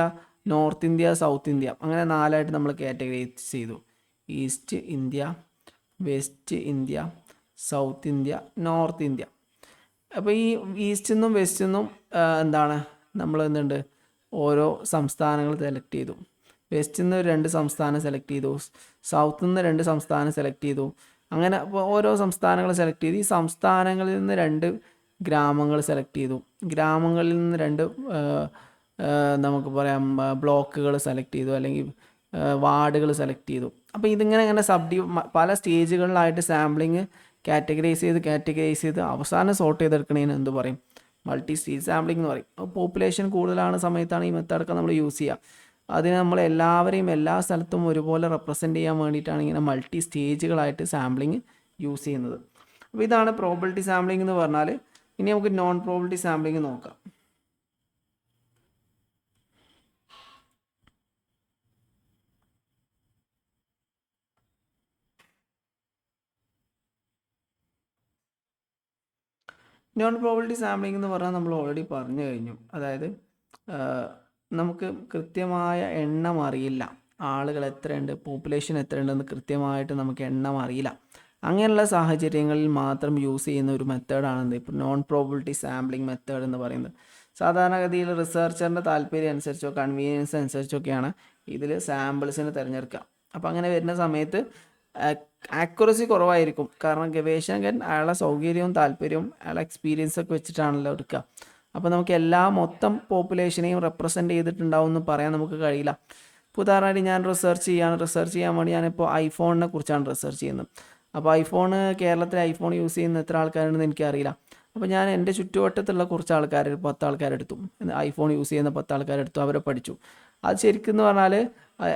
A: north India, south India, അങ്ങനെ 4ആയിട്ട് നമ്മൾ കാറ്റഗറൈസ് ചെയ്തു. East India, west India, south India, north India. അപ്പോൾ ഈ ഈസ്റ്റിൽ നിന്നും വെസ്റ്റിൽ നിന്നും എന്താണ് നമ്മൾ എന്തുണ്ട്, ഓരോ സംസ്ഥാനങ്ങൾ സെലക്ട് ചെയ്തു. വെസ്റ്റിൽ നിന്ന് 2 സംസ്ഥാനം സെലക്ട് ചെയ്തു, സൗത്തിൽ നിന്ന് 2 സംസ്ഥാനം സെലക്ട് ചെയ്തു. അങ്ങനെ ഓരോ സംസ്ഥാനങ്ങൾ സെലക്ട് ചെയ്തു. ഈ സംസ്ഥാനങ്ങളിൽ നിന്ന് 2 ഗ്രാമങ്ങൾ സെലക്ട് ചെയ്തു. ഗ്രാമങ്ങളിൽ നിന്ന് 2 നമുക്ക് പറയാം ബ്ലോക്കുകൾ സെലക്ട് ചെയ്തു, അല്ലെങ്കിൽ വാർഡുകൾ സെലക്ട് ചെയ്തു. അപ്പോൾ ഇതിങ്ങനെ പല സ്റ്റേജുകളിലായിട്ട് സാമ്പിളിങ് കാറ്റഗറൈസ് ചെയ്ത് അവസാനം സോർട്ട് ചെയ്തെടുക്കണേന് എന്ത് പറയും, മൾട്ടി സ്റ്റേജ് സാമ്പിളിംഗ് എന്ന് പറയും. പോപ്പുലേഷൻ കൂടുതലാണ് സമയത്താണ് ഈ മെത്തേഡൊക്കെ നമ്മൾ യൂസ് ചെയ്യുക. അതിന് നമ്മൾ എല്ലാവരെയും എല്ലാ സ്ഥലത്തും ഒരുപോലെ റെപ്രസെൻറ്റ് ചെയ്യാൻ വേണ്ടിയിട്ടാണ് ഇങ്ങനെ മൾട്ടി സ്റ്റേജുകളായിട്ട് സാമ്പിളിങ് യൂസ് ചെയ്യുന്നത്. അപ്പോൾ ഇതാണ് പ്രോബബിലിറ്റി സാമ്പിളിംഗ് എന്ന് പറഞ്ഞാൽ. ഇനി നമുക്ക് നോൺ പ്രോബബിലിറ്റി സാമ്പിളിംഗ് നോക്കാം. നോൺ പ്രോബബിലിറ്റി സാമ്പിളിംഗ് എന്ന് പറഞ്ഞാൽ നമ്മൾ ഓൾറെഡി പറഞ്ഞു കഴിഞ്ഞു. അതായത് നമുക്ക് കൃത്യമായ എണ്ണം അറിയില്ല, ആളുകൾ എത്രയുണ്ട്, പോപ്പുലേഷൻ എത്രയുണ്ടെന്ന് കൃത്യമായിട്ട് നമുക്ക് എണ്ണം അറിയില്ല. അങ്ങനെയുള്ള സാഹചര്യങ്ങളിൽ മാത്രം യൂസ് ചെയ്യുന്ന ഒരു മെത്തേഡാണ് ഇപ്പോൾ നോൺ പ്രോബബിലിറ്റി സാമ്പിളിംഗ് മെത്തേഡ് എന്ന് പറയുന്നത്. സാധാരണഗതിയിൽ റിസർച്ചറിൻ്റെ താല്പര്യം അനുസരിച്ചോ കൺവീനിയൻസ് അനുസരിച്ചൊക്കെയാണ് ഇതിൽ സാമ്പിൾസിന് തിരഞ്ഞെടുക്കുക. അപ്പോൾ അങ്ങനെ വരുന്ന സമയത്ത് ആക്യുറസി കുറവായിരിക്കും. കാരണം ഗവേഷകൻ അയാളെ സൗകര്യവും താല്പര്യവും അയാളെ എക്സ്പീരിയൻസൊക്കെ വെച്ചിട്ടാണല്ലോ എടുക്കുക. അപ്പോൾ നമുക്ക് എല്ലാ മൊത്തം പോപ്പുലേഷനെയും റെപ്രസെൻ്റ് ചെയ്തിട്ടുണ്ടാവും എന്ന് പറയാൻ നമുക്ക് കഴിയില്ല. ഇപ്പോൾ ഉദാഹരണമായിട്ട് ഞാൻ റിസർച്ച് ചെയ്യാൻ വേണ്ടി ഞാനിപ്പോൾ ഐഫോണിനെ കുറിച്ചാണ് റിസർച്ച് ചെയ്യുന്നത്. അപ്പോൾ കേരളത്തിൽ ഐഫോൺ യൂസ് ചെയ്യുന്ന എത്ര ആൾക്കാരുണ്ടെന്ന് എനിക്കറിയില്ല. അപ്പോൾ ഞാൻ എൻ്റെ ചുറ്റുവട്ടത്തുള്ള കുറച്ച് ആൾക്കാർ 10 ആൾക്കാരെടുത്തു, ഐഫോൺ യൂസ് ചെയ്യുന്ന 10 ആൾക്കാരെടുത്തു, അവരെ പഠിച്ചു. അത് ശരിക്കും എന്ന് പറഞ്ഞാൽ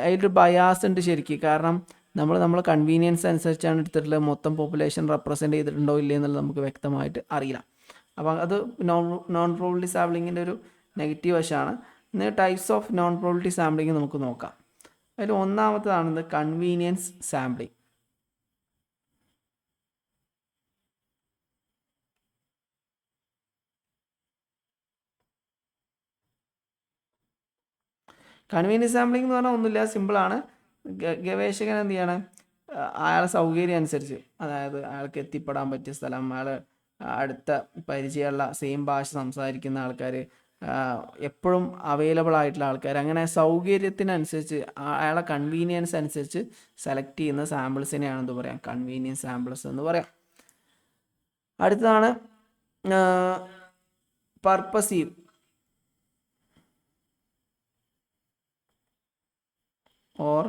A: അതിലൊരു ബയാസ് ഉണ്ട് ശരിക്കും. കാരണം നമ്മൾ കൺവീനിയൻസ് അനുസരിച്ചാണ് എടുത്തിട്ടുള്ളത്. മൊത്തം പോപ്പുലേഷൻ റെപ്രസെൻ്റ് ചെയ്തിട്ടുണ്ടോ ഇല്ലേ എന്നുള്ളത് നമുക്ക് വ്യക്തമായിട്ട് അറിയില്ല. അപ്പോൾ അത് നോൺ പ്രോബബിലിറ്റി സാമ്പിളിങ്ങിൻ്റെ ഒരു നെഗറ്റീവ് വശമാണ്. ഇന്ന് types of non probability sampling നമുക്ക് നോക്കാം. അതിൽ ഒന്നാമത്തേതാണ് കൺവീനിയൻസ് സാമ്പിളിങ്. കൺവീനിയൻസ് സാമ്പിളിംഗ് എന്ന് പറഞ്ഞാൽ ഒന്നുമില്ല, സിമ്പിളാണ്. ഗവേഷകൻ എന്ത് ചെയ്യണം, അയാളെ സൗകര്യം അനുസരിച്ച്, അതായത് അയാൾക്ക് എത്തിപ്പെടാൻ പറ്റിയ സ്ഥലം, അയാൾ അടുത്ത പരിചയമുള്ള സെയിം ഭാഷ സംസാരിക്കുന്ന ആൾക്കാർ, എപ്പോഴും അവൈലബിൾ ആയിട്ടുള്ള ആൾക്കാർ, അങ്ങനെ സൗകര്യത്തിനനുസരിച്ച് അയാളെ കൺവീനിയൻസ് അനുസരിച്ച് സെലക്ട് ചെയ്യുന്ന സാമ്പിൾസിനെയാണ് എന്ത് പറയാം, കൺവീനിയൻസ് സാമ്പിൾസ് എന്ന് പറയാം. അടുത്തതാണ് purposive or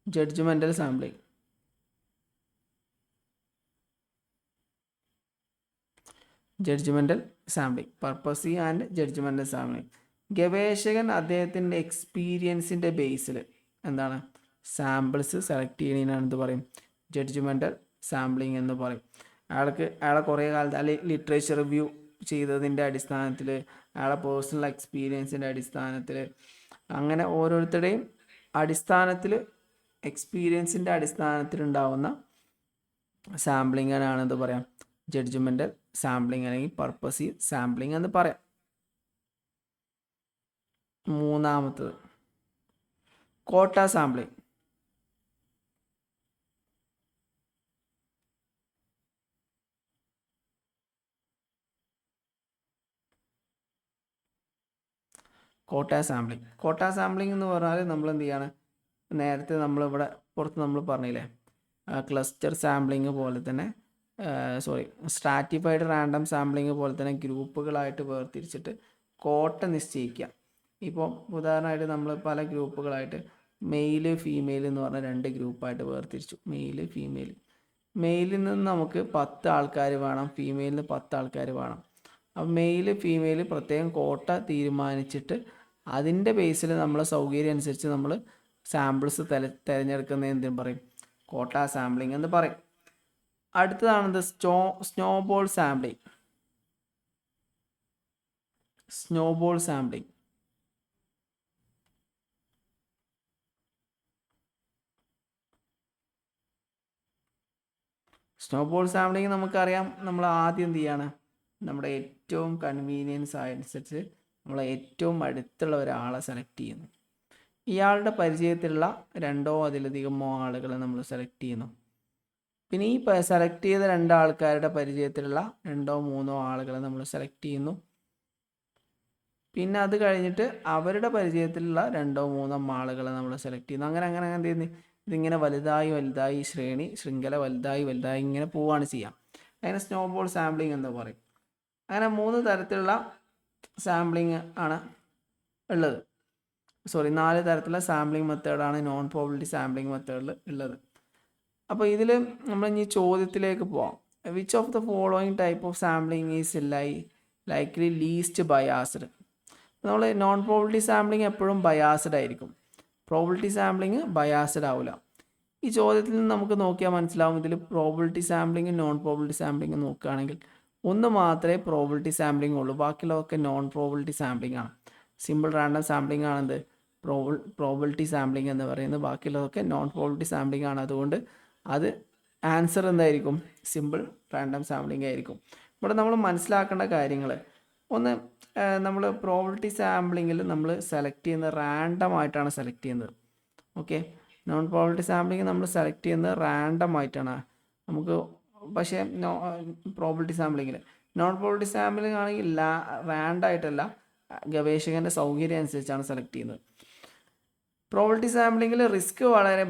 A: judgmental sampling. Purposive and judgmental sampling. ഗവേഷകൻ അദ്ദേഹത്തിൻ്റെ എക്സ്പീരിയൻസിൻ്റെ ബേസിൽ എന്താണ് സാമ്പിൾസ് സെലക്ട് ചെയ്യുന്നതിനാണ് എന്ത് പറയും, ജഡ്ജ്മെൻ്റൽ സാമ്പിളിംഗ് എന്ന് പറയും. അയാളെ കുറേ കാലത്ത് അല്ലെങ്കിൽ ലിറ്ററേച്ചർ റിവ്യൂ ചെയ്തതിൻ്റെ അടിസ്ഥാനത്തിൽ, അയാളെ പേഴ്സണൽ എക്സ്പീരിയൻസിൻ്റെ അടിസ്ഥാനത്തിൽ, അങ്ങനെ ഓരോരുത്തരുടെയും എക്സ്പീരിയൻസിൻ്റെ അടിസ്ഥാനത്തിൽ ഉണ്ടാവുന്ന സാമ്പിളിങ്ങിനാണ് എന്ത് പറയാം, ജഡ്ജ്മെൻ്റൽ സാമ്പിളിംഗ് അല്ലെങ്കിൽ പർപ്പസീവ് സാമ്പിളിംഗ് എന്ന് പറയാം. മൂന്നാമത്തത് കോട്ട സാമ്പിളിംഗ്. കോട്ട സാമ്പിളിംഗ് എന്ന് പറഞ്ഞാൽ നമ്മൾ എന്ത് ചെയ്യാണ്, നേരത്തെ നമ്മളിവിടെ പുറത്ത് നമ്മൾ പറഞ്ഞില്ലേ, ക്ലസ്റ്റർ സാമ്പിളിങ് പോലെ തന്നെ സ്ട്രാറ്റിഫൈഡ് റാൻഡം സാമ്പിളിങ് പോലെ തന്നെ ഗ്രൂപ്പുകളായിട്ട് വേർതിരിച്ചിട്ട് കോട്ട നിശ്ചയിക്കുക. ഇപ്പോൾ ഉദാഹരണമായിട്ട് നമ്മൾ പല ഗ്രൂപ്പുകളായിട്ട് മെയില് ഫീമെയിൽ എന്ന് പറഞ്ഞ 2 ഗ്രൂപ്പായിട്ട് വേർതിരിച്ചു. Mail female. മെയിലിൽ നിന്ന് നമുക്ക് 10 ആൾക്കാർ വേണം, ഫീമെയിലിൽ നിന്ന് 10 ആൾക്കാർ വേണം. അപ്പോൾ മെയില് ഫീമെയിൽ പ്രത്യേകം കോട്ട തീരുമാനിച്ചിട്ട് അതിൻ്റെ ബേസിൽ നമ്മളെ സൗകര്യം അനുസരിച്ച് നമ്മൾ സാമ്പിൾസ് തിരഞ്ഞെടുക്കുന്ന എന്തിനും പറയും? കോട്ട സാമ്പിളിംഗ് എന്ന് പറയും. അടുത്തതാണത് snowball sampling. Snowball sampling snowball sampling നമുക്കറിയാം. നമ്മൾ ആദ്യം എന്ത് ചെയ്യാണ്? നമ്മുടെ ഏറ്റവും കൺവീനിയൻസ് അനുസരിച്ച് നമ്മൾ ഏറ്റവും അടുത്തുള്ള ഒരാളെ സെലക്ട് ചെയ്യുന്നു. ഇയാളുടെ പരിചയത്തിലുള്ള 2 അതിലധികമോ ആളുകളെ നമ്മൾ സെലക്ട് ചെയ്യുന്നു. പിന്നെ ഈ സെലക്ട് ചെയ്ത 2 ആൾക്കാരുടെ പരിചയത്തിലുള്ള 2 3 ആളുകളെ നമ്മൾ സെലക്ട് ചെയ്യുന്നു. പിന്നെ അത് കഴിഞ്ഞിട്ട് അവരുടെ പരിചയത്തിലുള്ള 2 3 ആളുകളെ നമ്മൾ സെലക്ട് ചെയ്യുന്നു. അങ്ങനെ അങ്ങനെ എന്ത് ചെയ്യുന്നു? ഇതിങ്ങനെ വലുതായി ശൃംഖല വലുതായി ഇങ്ങനെ പോവുകയാണ് ചെയ്യാം. അതിന് സ്നോബോൾ സാമ്പിളിംഗ് എന്ന് പറയും. അങ്ങനെ 3 തരത്തിലുള്ള സാമ്പിളിംഗ് ആണ് ഉള്ളത്. 4 തരത്തിലുള്ള സാമ്പിളിംഗ് മെത്തേഡാണ് നോൺ പ്രോബിലിറ്റി സാമ്പിളിംഗ് മെത്തേഡിൽ ഉള്ളത്. അപ്പോൾ ഇതിൽ നമ്മൾ ഇനി ചോദ്യത്തിലേക്ക് പോവാം. Which of the following type of sampling is likely least biased? നമ്മൾ നോൺ പ്രോബിലിറ്റി സാമ്പിളിംഗ് എപ്പോഴും ബയാസ്ഡ് ആയിരിക്കും. പ്രോബിലിറ്റി സാമ്പിളിംഗ് ബയാസ്ഡ് ആവില്ല. ഈ ചോദ്യത്തിൽ നിന്ന് നമുക്ക് നോക്കിയാൽ മനസ്സിലാവും. ഇതിൽ probability sampling non probability sampling നോക്കുകയാണെങ്കിൽ ഒന്ന് മാത്രമേ പ്രോബിലിറ്റി സാമ്പിളിംഗ് ഉള്ളൂ. ബാക്കിയുള്ളതൊക്കെ നോൺ പ്രോബിലിറ്റി സാമ്പിളിംഗ് ആണ്. സിമ്പിൾ റാൻഡം സാമ്പിളിംഗ് ആണെന്ത് പ്രോബിലിറ്റി സാമ്പിളിംഗ് എന്ന് പറയുന്നത്. ബാക്കിയുള്ളതൊക്കെ നോൺ പ്രോബിലിറ്റി സാമ്പിളിംഗ് ആണ്. അതുകൊണ്ട് അത് ആൻസർ എന്തായിരിക്കും? സിമ്പിൾ റാൻഡം സാമ്പിളിംഗ് ആയിരിക്കും. ഇവിടെ നമ്മൾ മനസ്സിലാക്കേണ്ട കാര്യങ്ങൾ ഒന്ന്, നമ്മൾ പ്രോബിലിറ്റി സാമ്പിളിങ്ങിൽ നമ്മൾ സെലക്ട് ചെയ്യുന്നത് റാൻഡം ആയിട്ടാണ് സെലക്ട് ചെയ്യുന്നത്. ഓക്കെ, നോൺ പ്രോബിലിറ്റി സാമ്പിളിംഗ് നമ്മൾ സെലക്ട് ചെയ്യുന്നത് റാൻഡം ആയിട്ടാണ് നമുക്ക്. പക്ഷേ പ്രോബിലിറ്റി സാമ്പിളിങ്ങിൽ നോൺ പ്രോബിലിറ്റി സാമ്പിളിംഗ് ആണെങ്കിൽ റാൻഡം ആയിട്ടല്ല, ഗവേഷകൻ്റെ സൗകര്യം അനുസരിച്ചാണ് സെലക്ട് ചെയ്യുന്നത്. പ്രോബിലിറ്റി സാമ്പിളിങ്ങിൽ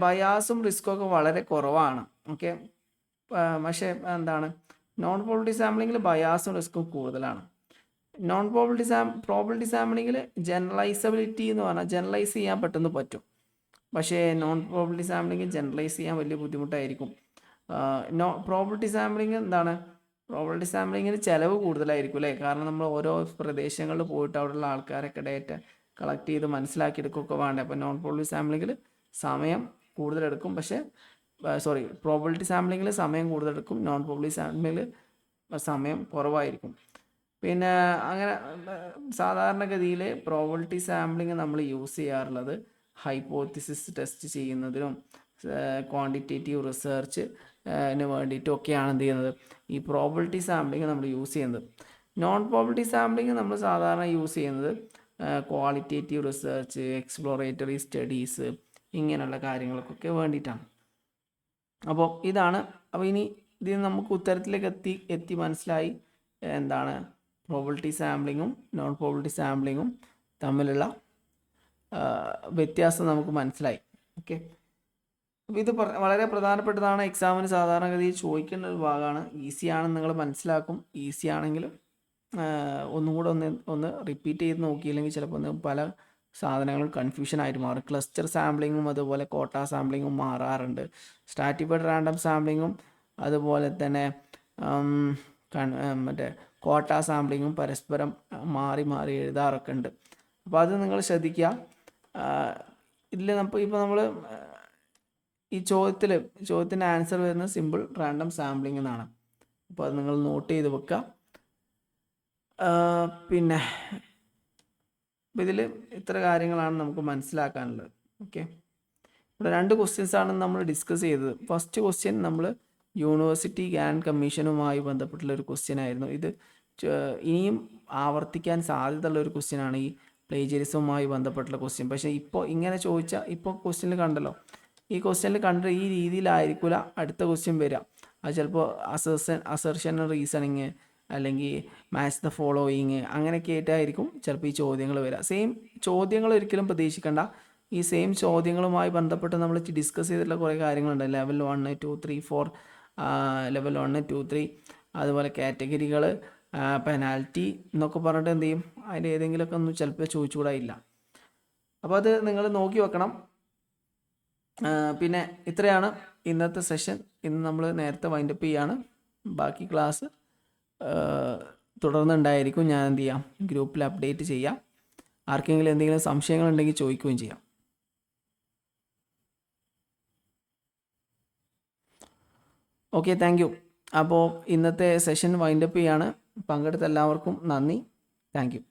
A: ബയാസും റിസ്ക്കും ഒക്കെ വളരെ കുറവാണ്. ഓക്കെ, പക്ഷേ എന്താണ്, നോൺ പ്രോബിലിറ്റി സാമ്പിളിങ്ങിൽ ബയാസും റിസ്ക്കും കൂടുതലാണ്. പ്രോബിലിറ്റി സാമ്പിളിങ്ങിൽ ജനറലൈസബിലിറ്റി എന്ന് പറഞ്ഞാൽ ജനറലൈസ് ചെയ്യാൻ പെട്ടെന്ന് പറ്റും. പക്ഷേ നോൺ പ്രോബിലിറ്റി സാമ്പിളിംഗ് ജനറലൈസ് ചെയ്യാൻ വലിയ ബുദ്ധിമുട്ടായിരിക്കും. പ്രോബിലിറ്റി സാമ്പിളിംഗ് എന്താണ്? പ്രോബിലിറ്റി സാമ്പിളിങ്ങിന് ചിലവ് കൂടുതലായിരിക്കും അല്ലേ? കാരണം നമ്മൾ ഓരോ പ്രദേശങ്ങളിൽ പോയിട്ട് അവിടെയുള്ള ആൾക്കാരൊക്കെ ഡേറ്റ കളക്ട് ചെയ്ത് മനസ്സിലാക്കിയെടുക്കുകയൊക്കെ വേണ്ടേ. അപ്പോൾ നോൺ പ്രോബിലിറ്റി സാമ്പിളിങ്ങിൽ സമയം കൂടുതലെടുക്കും. പക്ഷേ പ്രോബിലിറ്റി സാമ്പിളിങ്ങിൽ സമയം കൂടുതലെടുക്കും, നോൺ പ്രോബിലിറ്റി സാമ്പിളിങ്ങിൽ സമയം കുറവായിരിക്കും. പിന്നെ അങ്ങനെ സാധാരണഗതിയിൽ പ്രോബിലിറ്റി സാമ്പിളിങ് നമ്മൾ യൂസ് ചെയ്യാറുള്ളത് ഹൈപ്പോത്തിസിസ് ടെസ്റ്റ് ചെയ്യുന്നതിനും ക്വാണ്ടിറ്റേറ്റീവ് റിസർച്ചിന് വേണ്ടിയിട്ടൊക്കെയാണ് എന്ത് ചെയ്യുന്നത്, ഈ പ്രോബിലിറ്റി സാമ്പിളിങ് നമ്മൾ യൂസ് ചെയ്യുന്നത്. നോൺ പ്രോബിലിറ്റി സാമ്പിളിങ് നമ്മൾ സാധാരണ യൂസ് ചെയ്യുന്നത് ക്വാളിറ്റേറ്റീവ് റിസർച്ച്, എക്സ്പ്ലോറേറ്ററി സ്റ്റഡീസ് ഇങ്ങനെയുള്ള കാര്യങ്ങൾക്കൊക്കെ വേണ്ടിയിട്ടാണ്. അപ്പോൾ ഇതാണ്. അപ്പോൾ ഇനി ഇതിന് നമുക്ക് ഉത്തരത്തിലേക്ക് എത്തി മനസ്സിലായി എന്താണ് പ്രോബിലിറ്റി സാമ്പിളിങ്ങും നോൺ പ്രോബിലിറ്റി സാമ്പിളിങ്ങും തമ്മിലുള്ള വ്യത്യാസം നമുക്ക് മനസ്സിലായി. ഓക്കെ, അപ്പോൾ ഇത് വളരെ പ്രധാനപ്പെട്ടതാണ്. എക്സാമിന് സാധാരണഗതിയിൽ ചോദിക്കേണ്ട ഒരു ഭാഗമാണ്. ഈസിയാണെന്ന് നിങ്ങൾ മനസ്സിലാക്കും. ഈസി ആണെങ്കിലും ഒന്നും കൂടെ ഒന്ന് റിപ്പീറ്റ് ചെയ്ത് നോക്കിയില്ലെങ്കിൽ ചിലപ്പോൾ പല സാധനങ്ങൾ കൺഫ്യൂഷനായിട്ട് മാറും. ക്ലസ്റ്റർ സാമ്പിളിങ്ങും അതുപോലെ കോട്ട സാമ്പിളിങ്ങും മാറാറുണ്ട്. സ്ട്രാറ്റിഫൈഡ് റാൻഡം സാമ്പിളിങ്ങും അതുപോലെ തന്നെ മറ്റേ കോട്ട സാമ്പിളിങ്ങും പരസ്പരം മാറി മാറി എഴുതാറൊക്കെ ഉണ്ട്. അപ്പോൾ അത് നിങ്ങൾ ശ്രദ്ധിക്കുക. ഇതിൽ ഇപ്പോൾ നമ്മൾ ഈ ചോദ്യത്തിൻ്റെ ആൻസർ വരുന്നത് സിമ്പിൾ റാൻഡം സാമ്പിളിംഗ് എന്നാണ്. അപ്പോൾ അത് നിങ്ങൾ നോട്ട് ചെയ്ത് വെക്കുക. പിന്നെ ഇതിൽ ഇത്ര കാര്യങ്ങളാണ് നമുക്ക് മനസ്സിലാക്കാനുള്ളത്. ഓക്കെ, ഇവിടെ 2 ക്വസ്റ്റ്യൻസ് ആണ് നമ്മൾ ഡിസ്കസ് ചെയ്തത്. ഫസ്റ്റ് ക്വസ്റ്റ്യൻ നമ്മൾ യൂണിവേഴ്സിറ്റി ഗ്രാൻഡ് കമ്മീഷനുമായി ബന്ധപ്പെട്ടുള്ള ഒരു ക്വസ്റ്റ്യൻ ആയിരുന്നു. ഇത് ഇനിയും ആവർത്തിക്കാൻ സാധ്യതയുള്ള ഒരു ക്വസ്റ്റ്യനാണ് ഈ പ്ലേജറിസവുമായി ബന്ധപ്പെട്ടുള്ള ക്വസ്റ്റ്യൻ. പക്ഷേ ഇപ്പോൾ ഇങ്ങനെ ചോദിച്ചാൽ ഇപ്പോൾ ക്വസ്റ്റ്യനിൽ കണ്ടല്ലോ, ഈ ക്വസ്റ്റ്യനിൽ കണ്ട ഈ രീതിയിലായിരിക്കില്ല അടുത്ത ക്വസ്റ്റ്യൻ വരിക. അത് ചിലപ്പോൾ അസർഷൻ റീസണിങ് അല്ലെങ്കിൽ മാച്ച് ദ ഫോളോയിങ് അങ്ങനെയൊക്കെ ആയിട്ടായിരിക്കും ചിലപ്പോൾ ഈ ചോദ്യങ്ങൾ വരിക. സെയിം ചോദ്യങ്ങൾ ഒരിക്കലും പ്രതീക്ഷിക്കേണ്ട. ഈ സെയിം ചോദ്യങ്ങളുമായി ബന്ധപ്പെട്ട് നമ്മൾ ഡിസ്കസ് ചെയ്തിട്ടുള്ള കുറേ കാര്യങ്ങളുണ്ട്. ലെവൽ 1, 2, 3, 4, ലെവൽ 1, 2, 3, അതുപോലെ കാറ്റഗറികൾ, പെനാൽറ്റി എന്നൊക്കെ പറഞ്ഞിട്ട് എന്ത് ചെയ്യും, അതിൻ്റെ ഏതെങ്കിലുമൊക്കെ ഒന്നും ചിലപ്പോൾ ചോദിച്ചുകൂടായില്ല. അപ്പോൾ അത് നിങ്ങൾ നോക്കി വെക്കണം. പിന്നെ ഇത്രയാണ് ഇന്നത്തെ സെഷൻ. ഇന്ന് നമ്മൾ നേരത്തെ വൈൻഡപ്പ് ചെയ്യാണ്. ബാക്കി ക്ലാസ് തുടർന്നുണ്ടായിരിക്കും. ഞാൻ എന്ത് ചെയ്യാം, ഗ്രൂപ്പിൽ അപ്ഡേറ്റ് ചെയ്യാം. ആർക്കെങ്കിലും എന്തെങ്കിലും സംശയങ്ങളുണ്ടെങ്കിൽ ചോദിക്കുകയും ചെയ്യാം. Okay, thank you. അപ്പോൾ ഇന്നത്തെ സെഷൻ വൈൻഡപ്പ് ചെയ്യാണ്. പങ്കെടുത്ത എല്ലാവർക്കും നന്ദി. Thank you.